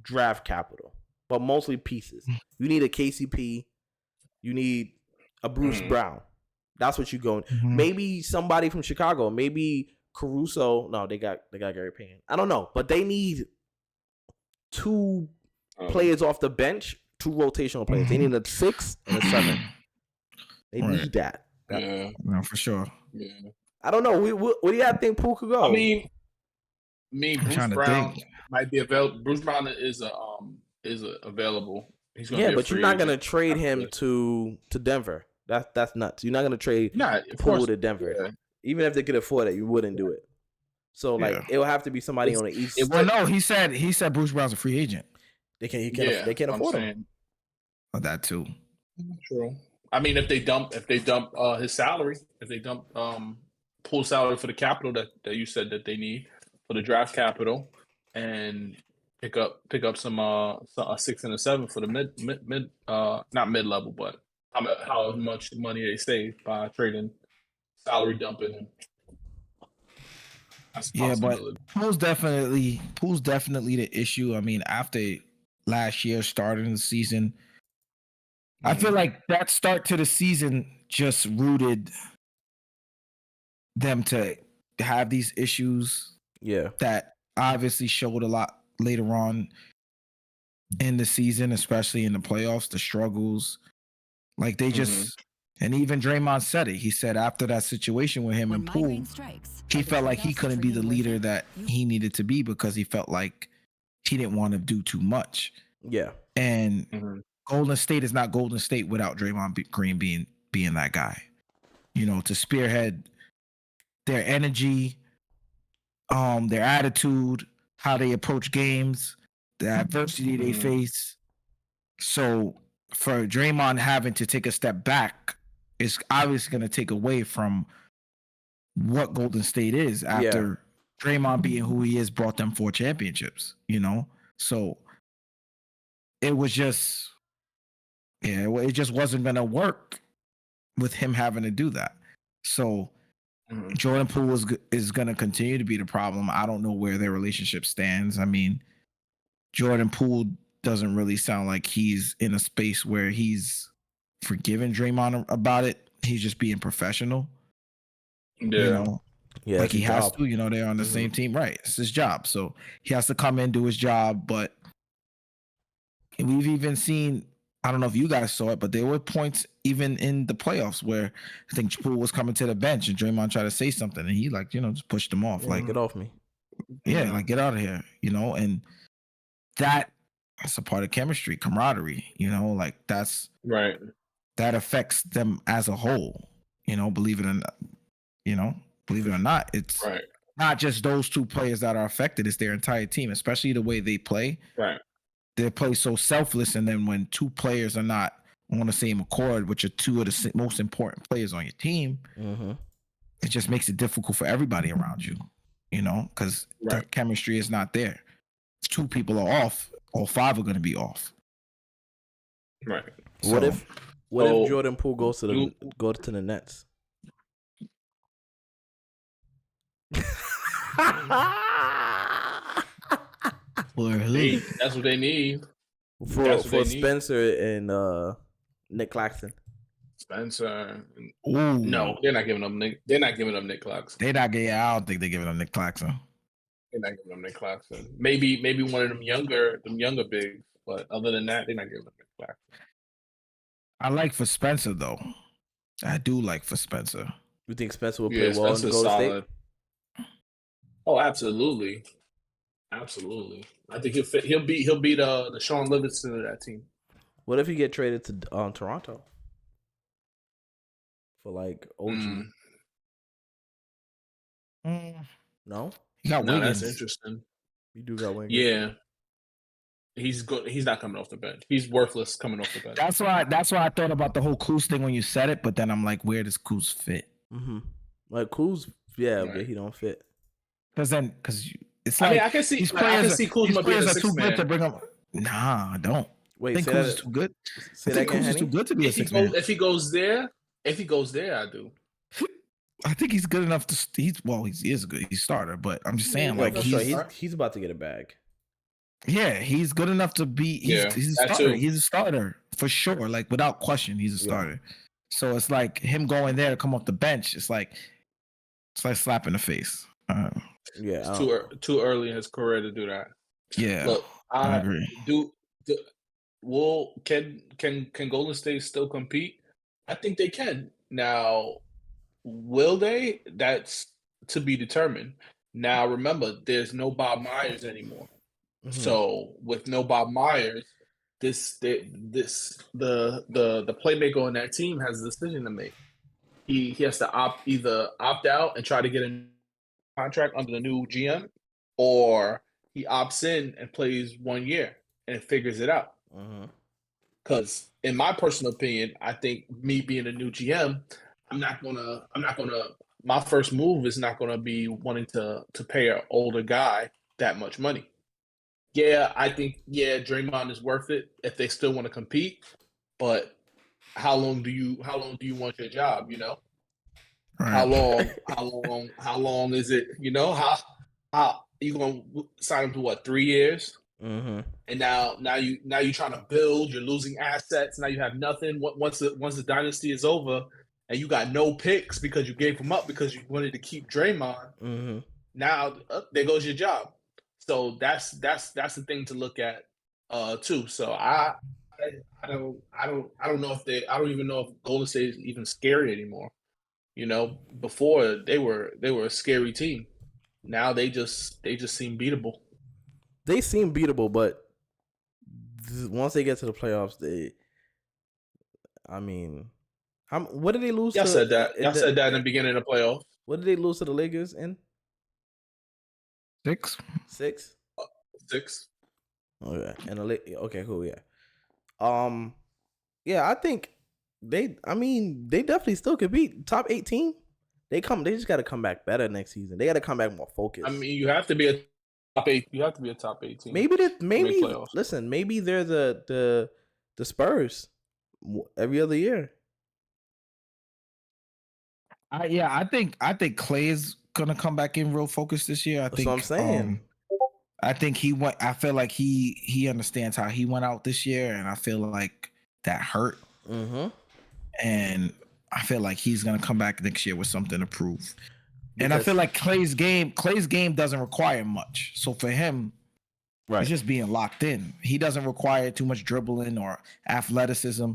draft capital, but mostly pieces. You need a KCP. You need a Bruce Brown. That's what you going. Maybe somebody from Chicago. Maybe Caruso. No, they got Gary Payton. I don't know, but they need 2 players off the bench, 2 rotational players. They need a 6 and a 7. They need that. Yeah, no, for sure. Yeah. I don't know. What do y'all think Poole could go? I mean, Bruce Brown might be available. Bruce Brown is available. He's gonna but you're not gonna trade him to Denver. That's nuts. You're not gonna trade Poole to Denver. Yeah. Even if they could afford it, you wouldn't do it. So it will have to be somebody on the East. Well, no, he said Bruce Brown's a free agent. They can't afford him. Oh, that too. True. I mean, if they dump his salary, if they dump Poole's salary for the capital that you said that they need for the draft capital, and pick up some a 6 and a 7 for the mid not mid level, but how much money they save by trading salary dumping him. That's a possibility. But Poole's definitely the issue. I mean, after last year starting the season, I feel like that start to the season just rooted them to have these issues. Yeah. That obviously showed a lot later on in the season, especially in the playoffs, the struggles. Like they just, and even Draymond said it. He said after that situation with him and Poole, he felt like he couldn't be the leader that he needed to be because he felt like he didn't want to do too much. Yeah. And Golden State is not Golden State without Draymond Green being that guy. You know, to spearhead their energy, their attitude, how they approach games, the adversity they face. So for Draymond having to take a step back is obviously going to take away from what Golden State is after Draymond being who he is brought them 4 championships, you know? So it was just, it just wasn't going to work with him having to do that. So Jordan Poole is going to continue to be the problem. I don't know where their relationship stands. I mean, Jordan Poole doesn't really sound like he's in a space where he's forgiving Draymond about it. He's just being professional. Yeah. You know? Yeah. Like he has to, you know, they're on the same team. Right. It's his job. So he has to come in, do his job. But we've even seen, I don't know if you guys saw it, but there were points even in the playoffs where I think Poole was coming to the bench and Draymond tried to say something and he like, you know, just pushed him off. Yeah, like, get off me. Yeah, like get out of here, you know, and that's a part of chemistry, camaraderie, you know, like that's right. That affects them as a whole, you know, believe it or not, it's not just those 2 players that are affected, it's their entire team, especially the way they play. Right. They play so selfless, and then when 2 players are not on the same accord, which are 2 of the most important players on your team, it just makes it difficult for everybody around you, you know, because the chemistry is not there. If 2 people are off, all 5 are going to be off. Right. What if Jordan Poole goes to the Nets? That's what they need. For Spencer and Nick Claxton. Spencer. Ooh. No, they're not giving up Nick. They're not giving up Nick Claxton. I don't think they're giving up Nick Claxton. They're not giving up Nick Claxton. Maybe one of them younger bigs, but other than that, they're not giving up Nick Claxton. I like for Spencer though. I do like for Spencer. You think Spencer will play well in the Golden State? Oh, absolutely. Absolutely. I think he'll be the Sean Livingston of that team. What if he get traded to Toronto for like OG? No, he got Wiggins. That's interesting. You do got Wiggins. Yeah, he's good. He's not coming off the bench. He's worthless coming off the bench. That's why I thought about the whole Kuz thing when you said it, but then I'm like, where does Kuz fit? Like Kuz, but he don't fit. Because it's like I can see Kuz might be a sixth man. To bring up. Nah, I don't. Wait, I think Kuz is too good. I think Kuz is too good to be a sixth man. If he goes there, I do. I think he's good enough to. He is good. He's starter, but I'm just saying, like he's about to get a bag. Yeah, he's good enough to be. He's a starter. He's a starter for sure. Like without question, he's a starter. So it's like him going there to come off the bench. It's like slap in the face. It's too early in his career to do that. Yeah, look, I agree. Can Golden State still compete? I think they can. Now, will they? That's to be determined. Now, remember, there's no Bob Myers anymore. So with no Bob Myers, the playmaker on that team has a decision to make. He has to either opt out and try to get a contract under the new GM, or he opts in and plays 1 year and figures it out. Because in my personal opinion, I think me being a new GM, my first move is not gonna be wanting to pay an older guy that much money. Yeah, I think Draymond is worth it if they still want to compete. But how long do you want your job? You know, how Right. long is it? You know, how you gonna sign him to what, 3 years? Mm-hmm. And now you trying to build. You're losing assets. Now you have nothing. Once the dynasty is over, and you got no picks because you gave them up because you wanted to keep Draymond. Mm-hmm. Now there goes your job. So that's the thing to look at too. So I don't know if I don't even know if Golden State is even scary anymore. You know, before they were a scary team. Now they just seem beatable. They seem beatable, but once they get to the playoffs, what did they lose? Y'all said that in the beginning of the playoffs. What did they lose to the Lakers in? 6. 6. 6. Okay, and okay, cool, yeah. Yeah, I think they definitely still could beat top 18. They just got to come back better next season. They got to come back more focused. I mean, you have to be a top 8. You have to be a top 18. Maybe listen. Maybe they're the Spurs every other year. I think Clay is gonna come back in real focused this year. That's what I'm saying. I think he went. I feel like he understands how he went out this year, and I feel like that hurt. Mm-hmm. And I feel like he's gonna come back next year with something to prove. And I feel like Clay's game doesn't require much. So for him, right, it's just being locked in. He doesn't require too much dribbling or athleticism.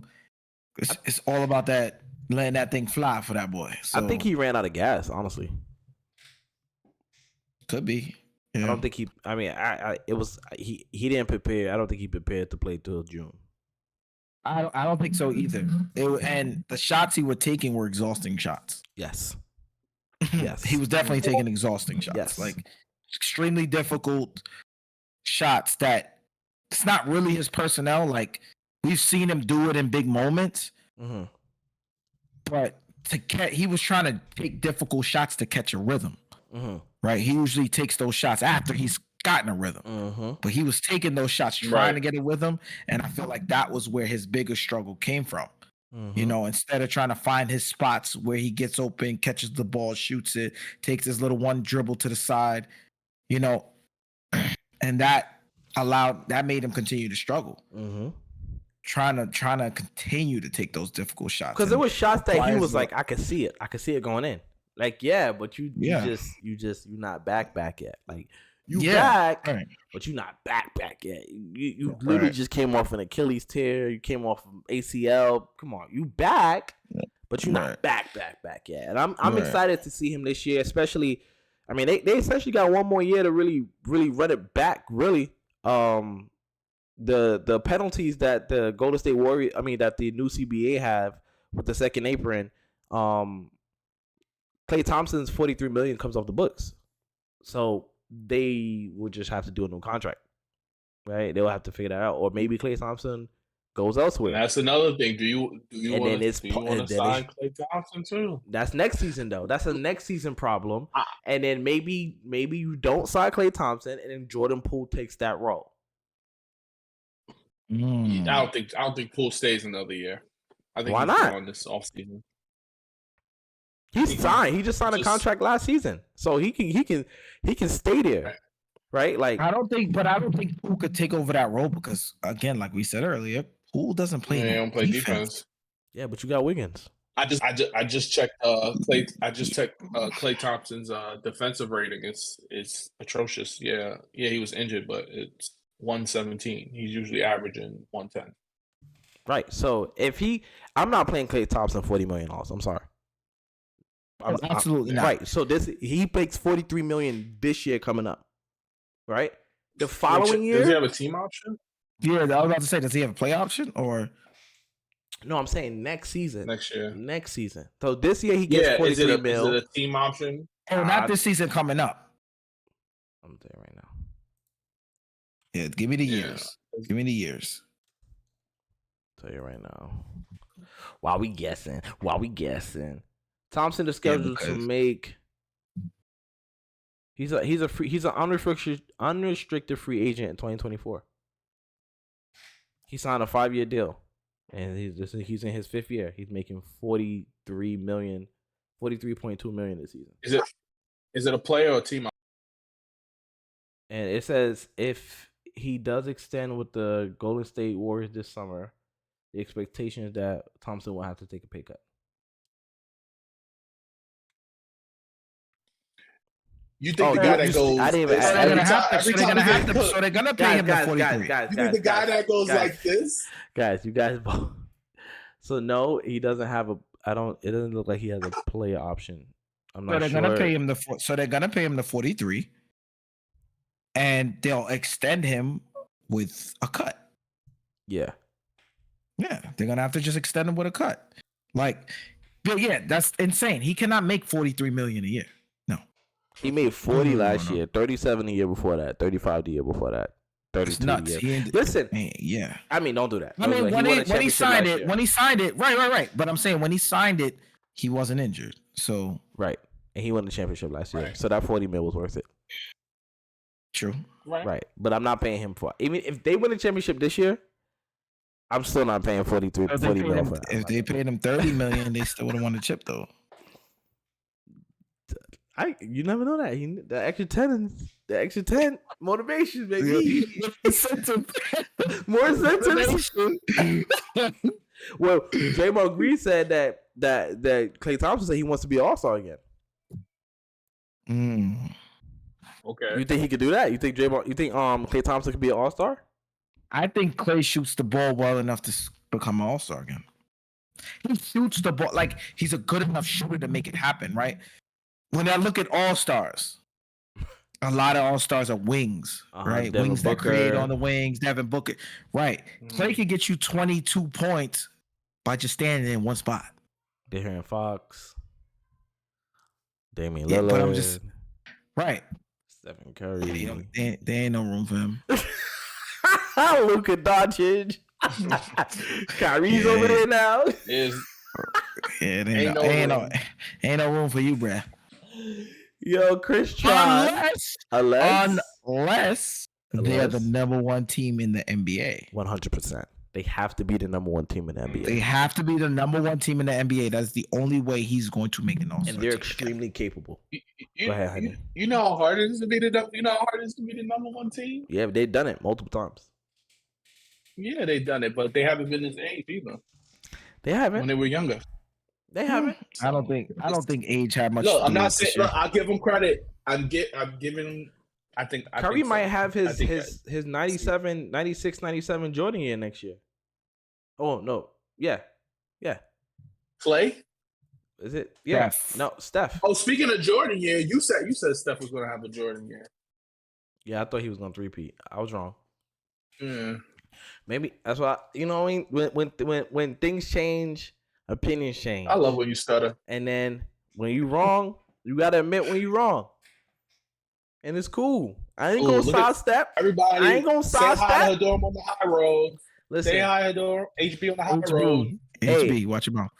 It's all about that letting that thing fly for that boy. So, I think he ran out of gas, honestly. Could be. Yeah. I don't think he. I mean, he didn't prepare. I don't think he prepared to play till June. I don't think so either. And the shots he was taking were exhausting shots. Yes. Yes. He was definitely taking exhausting shots. Yes. Like extremely difficult shots that it's not really his personnel. Like we've seen him do it in big moments. Mm-hmm. But he was trying to take difficult shots to catch a rhythm. Mm-hmm. Right? He usually takes those shots after he's gotten a rhythm. Mm-hmm. But he was taking those shots trying to get a rhythm. And I feel like that was where his biggest struggle came from. Mm-hmm. You know, instead of trying to find his spots where he gets open, catches the ball, shoots it, takes his little one dribble to the side, you know, and that made him continue to struggle. Mm-hmm. Trying to continue to take those difficult shots. Because there were shots that he was like, I could see it going in. Like, yeah, but you're not back yet. Like back, right, but you're not back yet. You literally just came off an Achilles tear. You came off of ACL. Come on, you back, but you're not back yet. And I'm excited to see him this year, especially. I mean, they essentially got one more year to really run it back. Really, the penalties that the Golden State Warriors, that the new CBA have with the second apron, Klay Thompson's $43 million comes off the books, so they will just have to do a new contract, right? They'll have to figure that out, or maybe Klay Thompson goes elsewhere. And that's another thing. Do you want to sign Klay Thompson too? That's next season though. That's a next season problem. And then maybe you don't sign Klay Thompson, and then Jordan Poole takes that role. I don't think Poole stays another year. I think why not on this offseason? He just signed a contract last season, so he can stay there, right? Like I don't think Poole could take over that role because, again, like we said earlier, Poole doesn't play. He don't play defense. Yeah, but you got Wiggins. I just checked Klay. I just checked Klay Thompson's defensive rating. It's atrocious. Yeah, he was injured, but it's 117. He's usually averaging 110. Right. So I'm not playing Klay Thompson $40 million. I'm sorry. Absolutely not. Right. So he makes $43 million this year coming up. Right. The following year, does he have a team option? Yeah, I was about to say, does he have a play option or? No, I'm saying next season. Next year. Next season. So this year he gets $43 million. Is it a team option? Oh, not this season coming up. I'm there right now. Yeah, give me the years. Give me the years. I'll tell you right now. While we guessing. Thompson is scheduled to make He's an unrestricted free agent in 2024. He signed a 5-year deal, and he's in his 5th year. He's making $43.2 million this season. Is it a player or a team? And it says if he does extend with the Golden State Warriors this summer, the expectation is that Thompson will have to take a pay cut. You think the guy that goes? I didn't even. So they're gonna pay him the 43. You think the guy that goes like this? Guys, you guys both. So no, he doesn't have a. It doesn't look like he has a player option. I'm not sure. Gonna pay him they're gonna pay him the 43, and they'll extend him with a cut. Yeah. Yeah, they're gonna have to just extend him with a cut. But yeah, that's insane. He cannot make $43 million a year. No. He made 40 last year, 37 the year before that, 35 the year before that, 32 it's nuts. the year. Listen, yeah. I mean, don't do that. I mean, when he signed it, right. But I'm saying when he signed it, he wasn't injured. So right, and he won the championship last year. So that 40 mil was worth it. True. Right. But I'm not paying him for it. Even if they win the championship this year, I'm still not paying 40 mil for that. If they paid him $30 million, they still would have won the chip though. You never know that. The extra 10 motivation, baby. More incentives. Well, Draymond Green said that Klay Thompson said he wants to be an All-Star again. Okay. You think he could do that? You think Klay Thompson could be an All-Star? I think Klay shoots the ball well enough to become an All-Star again. He shoots the ball like he's a good enough shooter to make it happen, right? When I look at All-Stars, a lot of All-Stars are wings, right? Devin wings Booker. that create on the wings. Devin Booker, right? Klay can get you 22 points by just standing in one spot. De'Aaron Fox, Damian Lillard, but I'm just right. Stephen Curry. There ain't no room for him. Luka Doncic. Kyrie's over there now. Ain't no room for you, bruh. Yo, Kris tried. Unless they are the number one team in the NBA. 100%. They have to be the number one team in the NBA. They have to be the number one team in the NBA. That's the only way he's going to make an All-Star. And they're extremely capable. Go ahead, honey. You know how hard it is to be the number one team? Yeah, they've done it multiple times. Yeah, they've done it, but they haven't been this age either. They haven't. When they were younger. They haven't. I don't think age had much. Look, I'm not saying. Look, I'll give them credit. I'm giving. I think Curry might have his 97, 96, 97 Jordan year next year. Oh no, yeah. Klay? Is it? Yeah. Steph. No, Steph. Oh, speaking of Jordan year, you said Steph was going to have a Jordan year. Yeah, I thought he was going to three-peat. I was wrong. Mm. Maybe that's why. You know what I mean? When things change, opinions change. I love when you stutter. And then when you wrong, you gotta admit when you wrong. And it's cool. I ain't gonna sidestep. Everybody, I ain't gonna sidestep. Say hi to Adorm on the high road. Listen, say hi to Adorm. HB on the high road. HB, watch your mouth.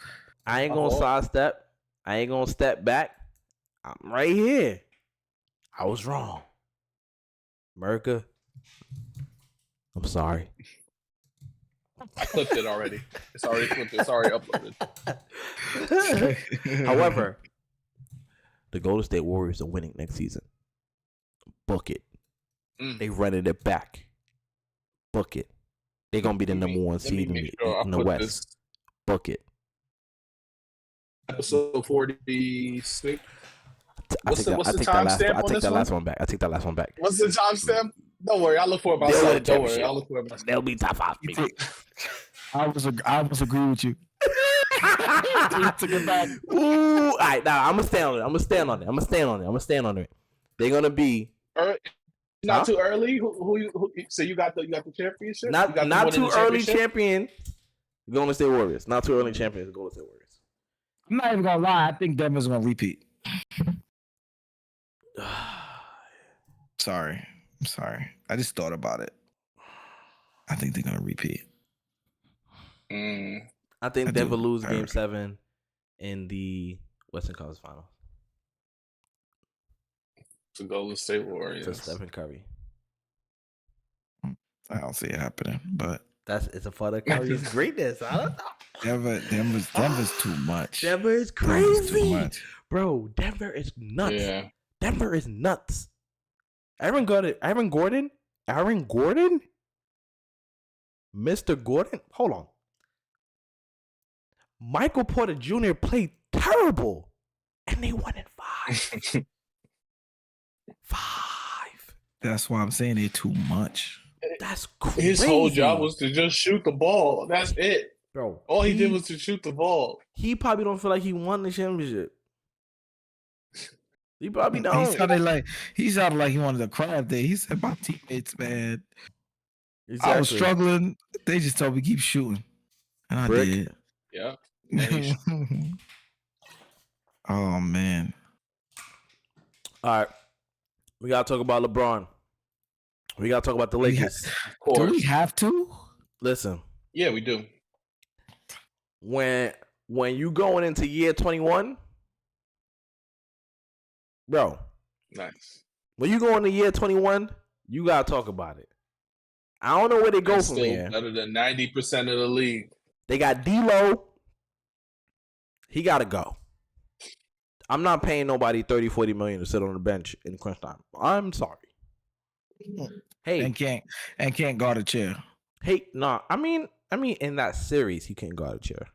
I ain't gonna sidestep. I ain't gonna step back. I'm right here. I was wrong. America, I'm sorry. I clipped it already. It's already clipped. It's already uploaded. However, the Golden State Warriors are winning next season. Book it. They running it back. Book it. They're gonna be the number one seed in the West. Book it. Episode 46. I take that last one back. I take that last one back. What's the timestamp? Don't worry, I'll look for it myself. Don't worry, I'll look for it myself. They'll be top 5. I was agree with you. Took it back. Ooh, all right, now I'm gonna stand on it. They're gonna be not too early. So you got the championship? Not too early champion. Golden State Warriors. Not too early champions. Golden State Warriors. I'm not even gonna lie. I think Denver's gonna repeat. Sorry. I'm sorry. I just thought about it. I think they're gonna repeat. I think Denver lose Game 7 in the Western Conference Finals. To Golden State Warriors. To Stephen Curry. I don't see it happening, but It's a part of Curry's greatness. I don't know. Denver's too much. Denver is crazy, bro. Denver is nuts. Yeah. Denver is nuts. Aaron Gordon, Mr. Gordon. Hold on. Michael Porter Jr. played terrible, and they won in 5. 5. That's why I'm saying they're too much. That's crazy. His whole job was to just shoot the ball. That's it. Bro, all he did was to shoot the ball. He probably don't feel like he won the championship. He probably don't. He sounded like he wanted to cry up there. He said, "My teammates, man, exactly. I was struggling. They just told me keep shooting, and I did." Yeah. Oh man. All right, we gotta talk about LeBron. We gotta talk about the Lakers. Of course. Do we have to? Listen. Yeah, we do. When you going into year 21, bro. Nice. When you go into year 21, you gotta talk about it. I don't know where they go from here. Better than 90% of the league. They got D-Lo. He gotta go. I'm not paying nobody $30-40 million to sit on the bench in crunch time. I'm sorry. Hey, and can't guard a chair. Hey, no, I mean, in that series, he can't guard a chair.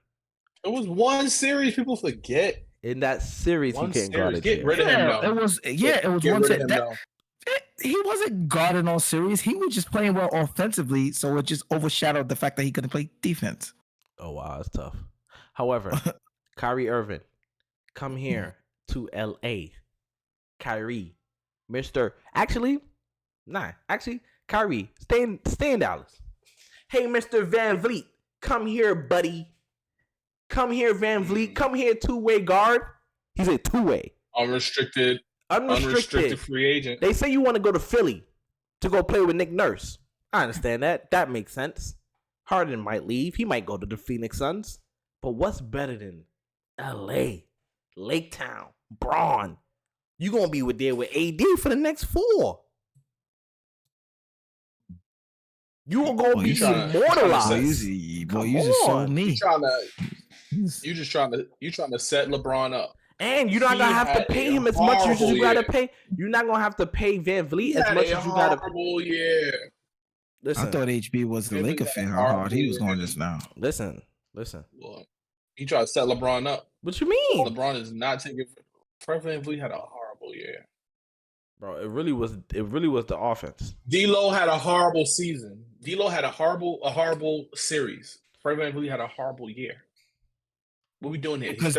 It was one series. People forget. In that series, he can't guard a chair. Get rid of him. It was one series. He wasn't guarding all series. He was just playing well offensively, so it just overshadowed the fact that he couldn't play defense. Oh wow, that's tough. However, Kyrie Irving, come here to LA. Kyrie, Kyrie, stay in Dallas. Hey, Mr. Van Vliet, come here, buddy. Come here, Van Vliet. Come here, two-way guard. He's a two-way. Unrestricted free agent. They say you want to go to Philly to go play with Nick Nurse. I understand that. That makes sense. Harden might leave. He might go to the Phoenix Suns. But what's better than LA, Lake Town, Braun? You going to be there with AD for the next 4. You are going to be immortalized. You just sold me. You trying to set LeBron up. And you're not gonna have to pay him as much as you gotta pay. You're not gonna have to pay Van Vliet as much as you gotta. Yeah. Listen, I thought HB was the Laker fan. How hard he was going just now. Listen. Well, he tried to set LeBron up. What you mean? LeBron is not taking. Fred VanVleet had a horrible year. Bro, it really was the offense. D'Lo had a horrible season. D'Lo had a horrible series. Fred VanVleet had a horrible year. What are we doing here? Because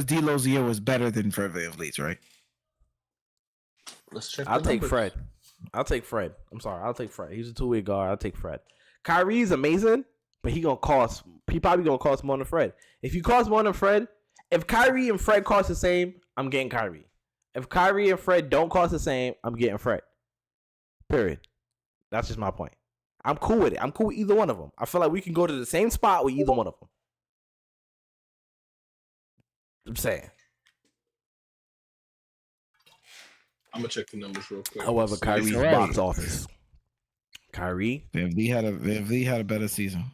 D'Lo's year was better than Fred VanVleet's, right? Let's check. I'll take Fred. I'm sorry. I'll take Fred. He's a two-way guard. I'll take Fred. Kyrie's amazing, but he probably gonna cost more than Fred. If you cost more than Fred, if Kyrie and Fred cost the same, I'm getting Kyrie. If Kyrie and Fred don't cost the same, I'm getting Fred. Period. That's just my point. I'm cool with it. I'm cool with either one of them. I feel like we can go to the same spot with either one of them. I'm saying. I'm gonna check the numbers real quick. However, Kyrie's box office. Kyrie. VanVleet had a better season.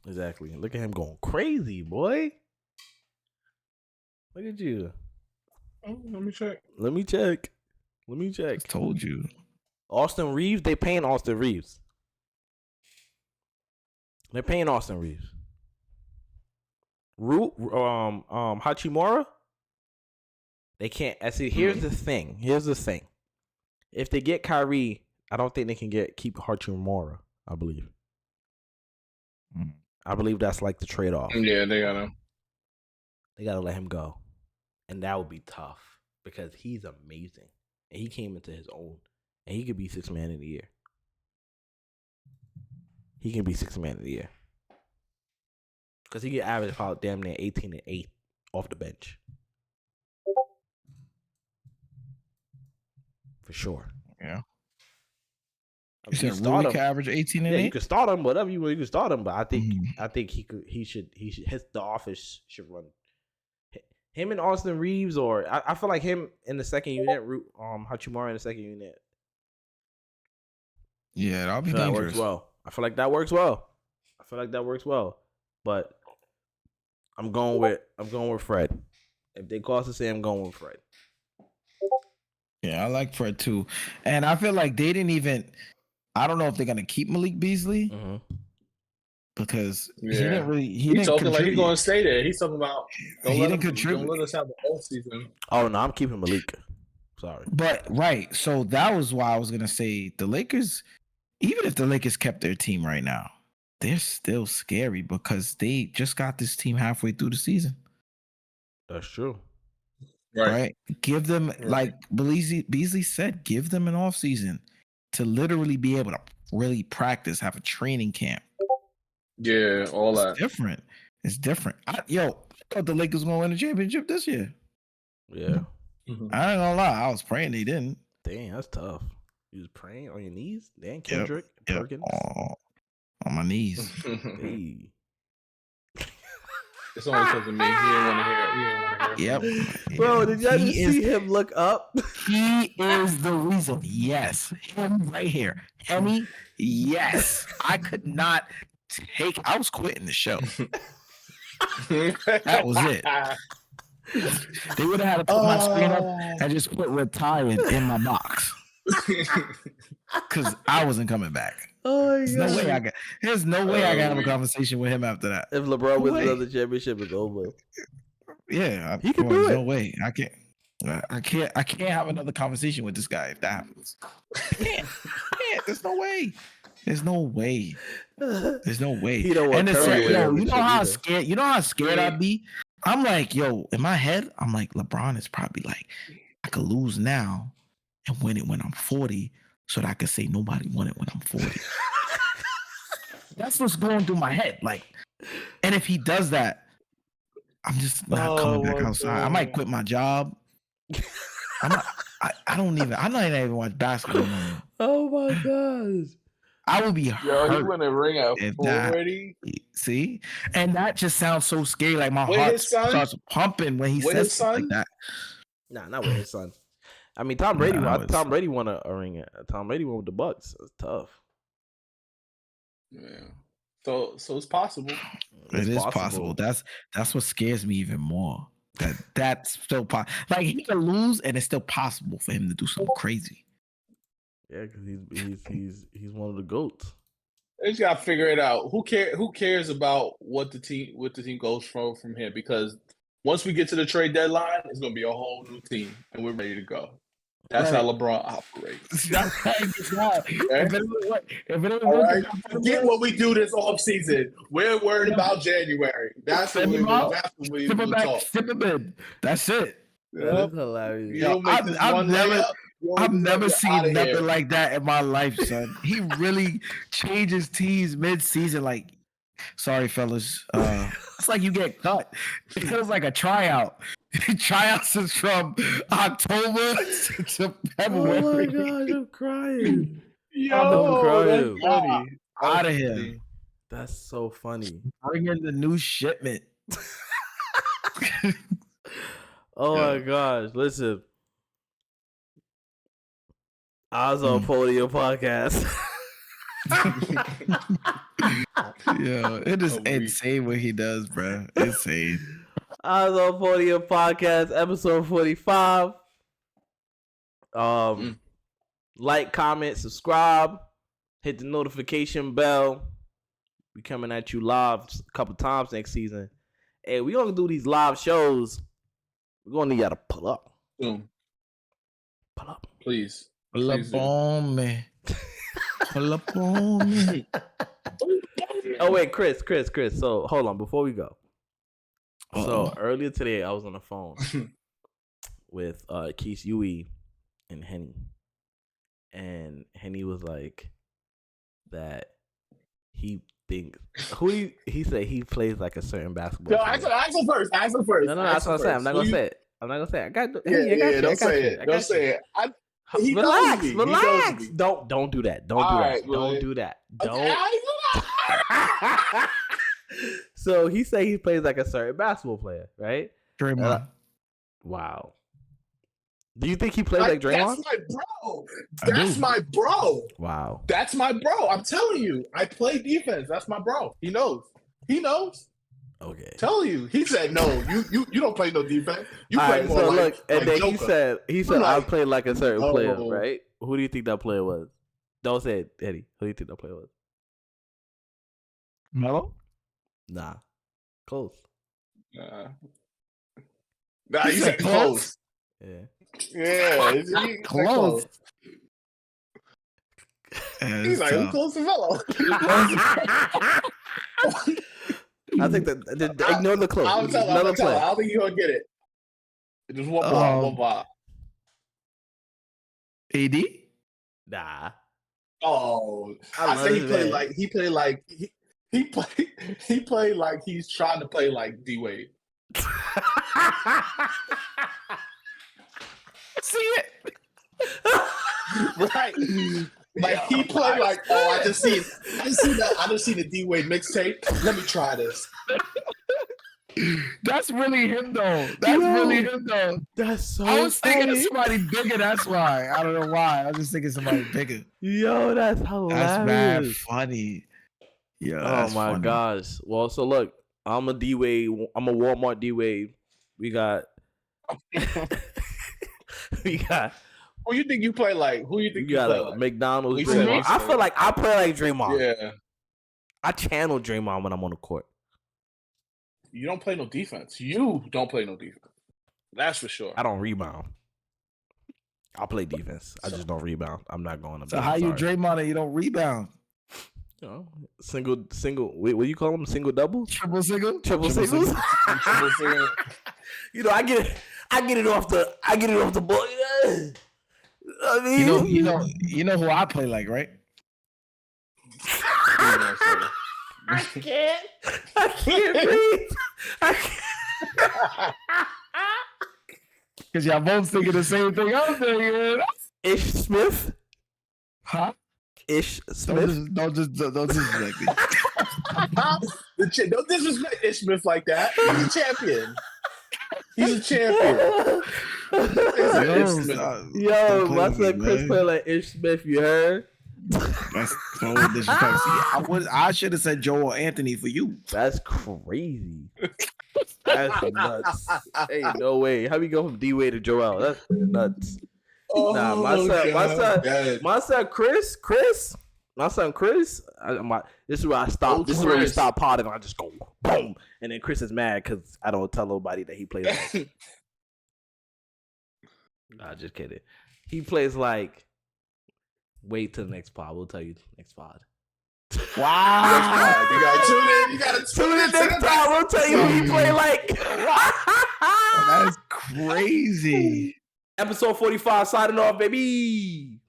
Exactly. Look at him going crazy, boy. Look at you. Oh, let me check. I told you. Austin Reeves. They paying Austin Reeves. They're paying Austin Reeves. Hachimura. They can't. See, here's the thing. If they get Kyrie, I don't think they can keep Hachimura. I believe. I believe that's like the trade-off. Yeah, they gotta. They gotta let him go, and that would be tough because he's amazing, and he came into his own, and he could be 6th man of the year. He can be 6th man of the year. Because he can average about damn near 18 and 8 off the bench. For sure. Yeah. You said Rui can average 18 and 8? Yeah, you can start him, whatever you can start him, but I think he should his the office should run. Him and Austin Reeves, or I feel like him in the second unit, Hachimura in the second unit. Yeah, that'll be That dangerous. works well. I feel like that works well. But I'm going with Fred. If they call us to say, I'm going with Fred. Yeah, I like Fred too. And I feel like they didn't even. I don't know if they're gonna keep Malik Beasley because he didn't really. He's talking like he's going to stay there. He's talking about he didn't contribute. Don't let us have the whole season. Oh no, I'm keeping Malik. Sorry, but right. So that was why I was gonna say the Lakers. Even if the Lakers kept their team right now, they're still scary because they just got this team halfway through the season. That's true. Right? Give them, like Beasley said, give them an off season to literally be able to really practice, have a training camp. Yeah, all that. Different. It's different. I thought the Lakers were going to win the championship this year. Yeah. I ain't gonna lie. I was praying they didn't. Dang, that's tough. You was praying on your knees? Damn, Kendrick, Perkins. On my knees. Hey. It's only because of me. He didn't want to hear it. Yep. Bro, did y'all just see him look up? He is the reason. Yes. Him right here. Hemi, yes. I could not I was quitting the show. That was it. They would have had to put my screen up and just put retired in my box. Because I wasn't coming back. Oh my God. There's no way I can have a conversation with him after that. If LeBron wins another championship, it's over. Yeah, he can do it. No way. I can't have another conversation with this guy if that happens. I can't. There's no way. There's no way. He don't want you know how scared I'd be? I'm like, in my head, I'm like, LeBron is probably like, I could lose now and win it when I'm 40 so that I could say nobody won it when I'm 40. That's what's going through my head. Like, and if he does that, I'm just not coming back outside. God. I might quit my job. I'm not even watch basketball anymore. Oh my gosh. I would be hurt. He went a ring at 40. See? And that just sounds so scary. Like my heart starts pumping when he says something like that. Nah, not with his son. I mean, Tom Brady won a ring. Tom Brady won with the Bucks. It's tough. Yeah. So it's possible. It is possible. That's what scares me even more. That's still possible. Like he can lose, and it's still possible for him to do something crazy. Yeah, because he's one of the GOATs. They just gotta figure it out. Who cares about what the team goes from here? Because once we get to the trade deadline, it's gonna be a whole new team, and we're ready to go. That's how LeBron operates. Forget what we do this offseason. We're worried about January. That's what we talk. That's it. That's hilarious. I've never seen nothing like that in my life, son. He really changes teams mid-season. Like, sorry, fellas. It's like you get cut. It feels like a tryout. Tryouts is from October to February. Oh my gosh, I'm crying. I'm crying. That's funny. Out of here. That's so funny. Bring in the new shipment. Oh my gosh. Listen. Eyesonpodium podcast. Yeah, it is insane what he does, bro. Insane. Eyesonpodium podcast, episode 45. Like, comment, subscribe, hit the notification bell. We coming at you live a couple times next season. Hey, we gonna do these live shows. We're gonna need y'all to pull up. Pull up. Please. Pull up on me. Pull up on me. Oh wait, Chris. So hold on before we go. So earlier today, I was on the phone with Keith Yui and Henny, and Henny was like that he thinks he said he plays like a certain basketball. No, ask him first. No, that's what I'm saying. I'm not gonna say it. I got. Don't say it. Don't say it. Relax. Don't do that. Don't do that. So he said he plays like a certain basketball player, right? Draymond. Wow. Do you think he played like Draymond? That's my bro. That's my bro. Wow. That's my bro. I'm telling you. I play defense. That's my bro. He knows. Okay. Tell you. He said no. You don't play no defense. You All play right, more so like, look, and like then Joker. he said I played like a certain player, Oh. right? Who do you think that player was? Don't say it, Eddie. Who do you think that player was? Melo? Nah. Close. Nah, you said close. Yeah. Yeah, he said Close. He's like, who close to Melo? I think that ignore the close. I'll tell him. I don't think you're gonna get it. Just one block. AD? Nah. Oh, I say he played like he's trying to play like D Wade. See it? Right. Like he played like, I just seen the D Wade mixtape. Let me try this. That's really him though. That's so I was thinking of funny. somebody bigger, that's why. I don't know why. I was just thinking somebody bigger. Yo, that's hilarious. That's mad funny. Yeah. Oh my gosh. Well, so look, I'm a D-Wade. I'm a Walmart D-Wade. We got Who you think you play like? Who you think you got play a like? McDonald's. We said Draymond. I feel like I play like Draymond. Yeah. I channel Draymond when I'm on the court. You don't play no defense. You don't play no defense. That's for sure. I don't rebound. I play defense. I just don't rebound. I'm not going to. So how you Draymond and you don't rebound? You know, single. What do you call them? Single doubles? Triple single? Triple singles? You know, I get it off the ball. I mean, You know who I play like, right? I can't breathe. I can't. Because y'all both thinking the same thing I'm thinking. Ish Smith? Huh? Ish Smith? Don't disrespect me. Don't disrespect Ish Smith like that. He's a champion. He's a champion. Yo, my son Kris play like Ish Smith, you heard? That's so disrespectful. I should have said Joel Anthony for you. That's crazy. That's nuts. Ain't no way. How we go from D-Wade to Joel? That's nuts. Nah, my son Kris. This is where I stop. This is where we stop potting. I just go boom, and then Kris is mad because I don't tell nobody that he plays like. Nah, just kidding. He plays like. Wait till the next pod. We'll tell you next pod. Wow. You gotta tune in. You gotta tune in next pod. We'll tell you who he play like. That's crazy. Episode 45 signing off, baby.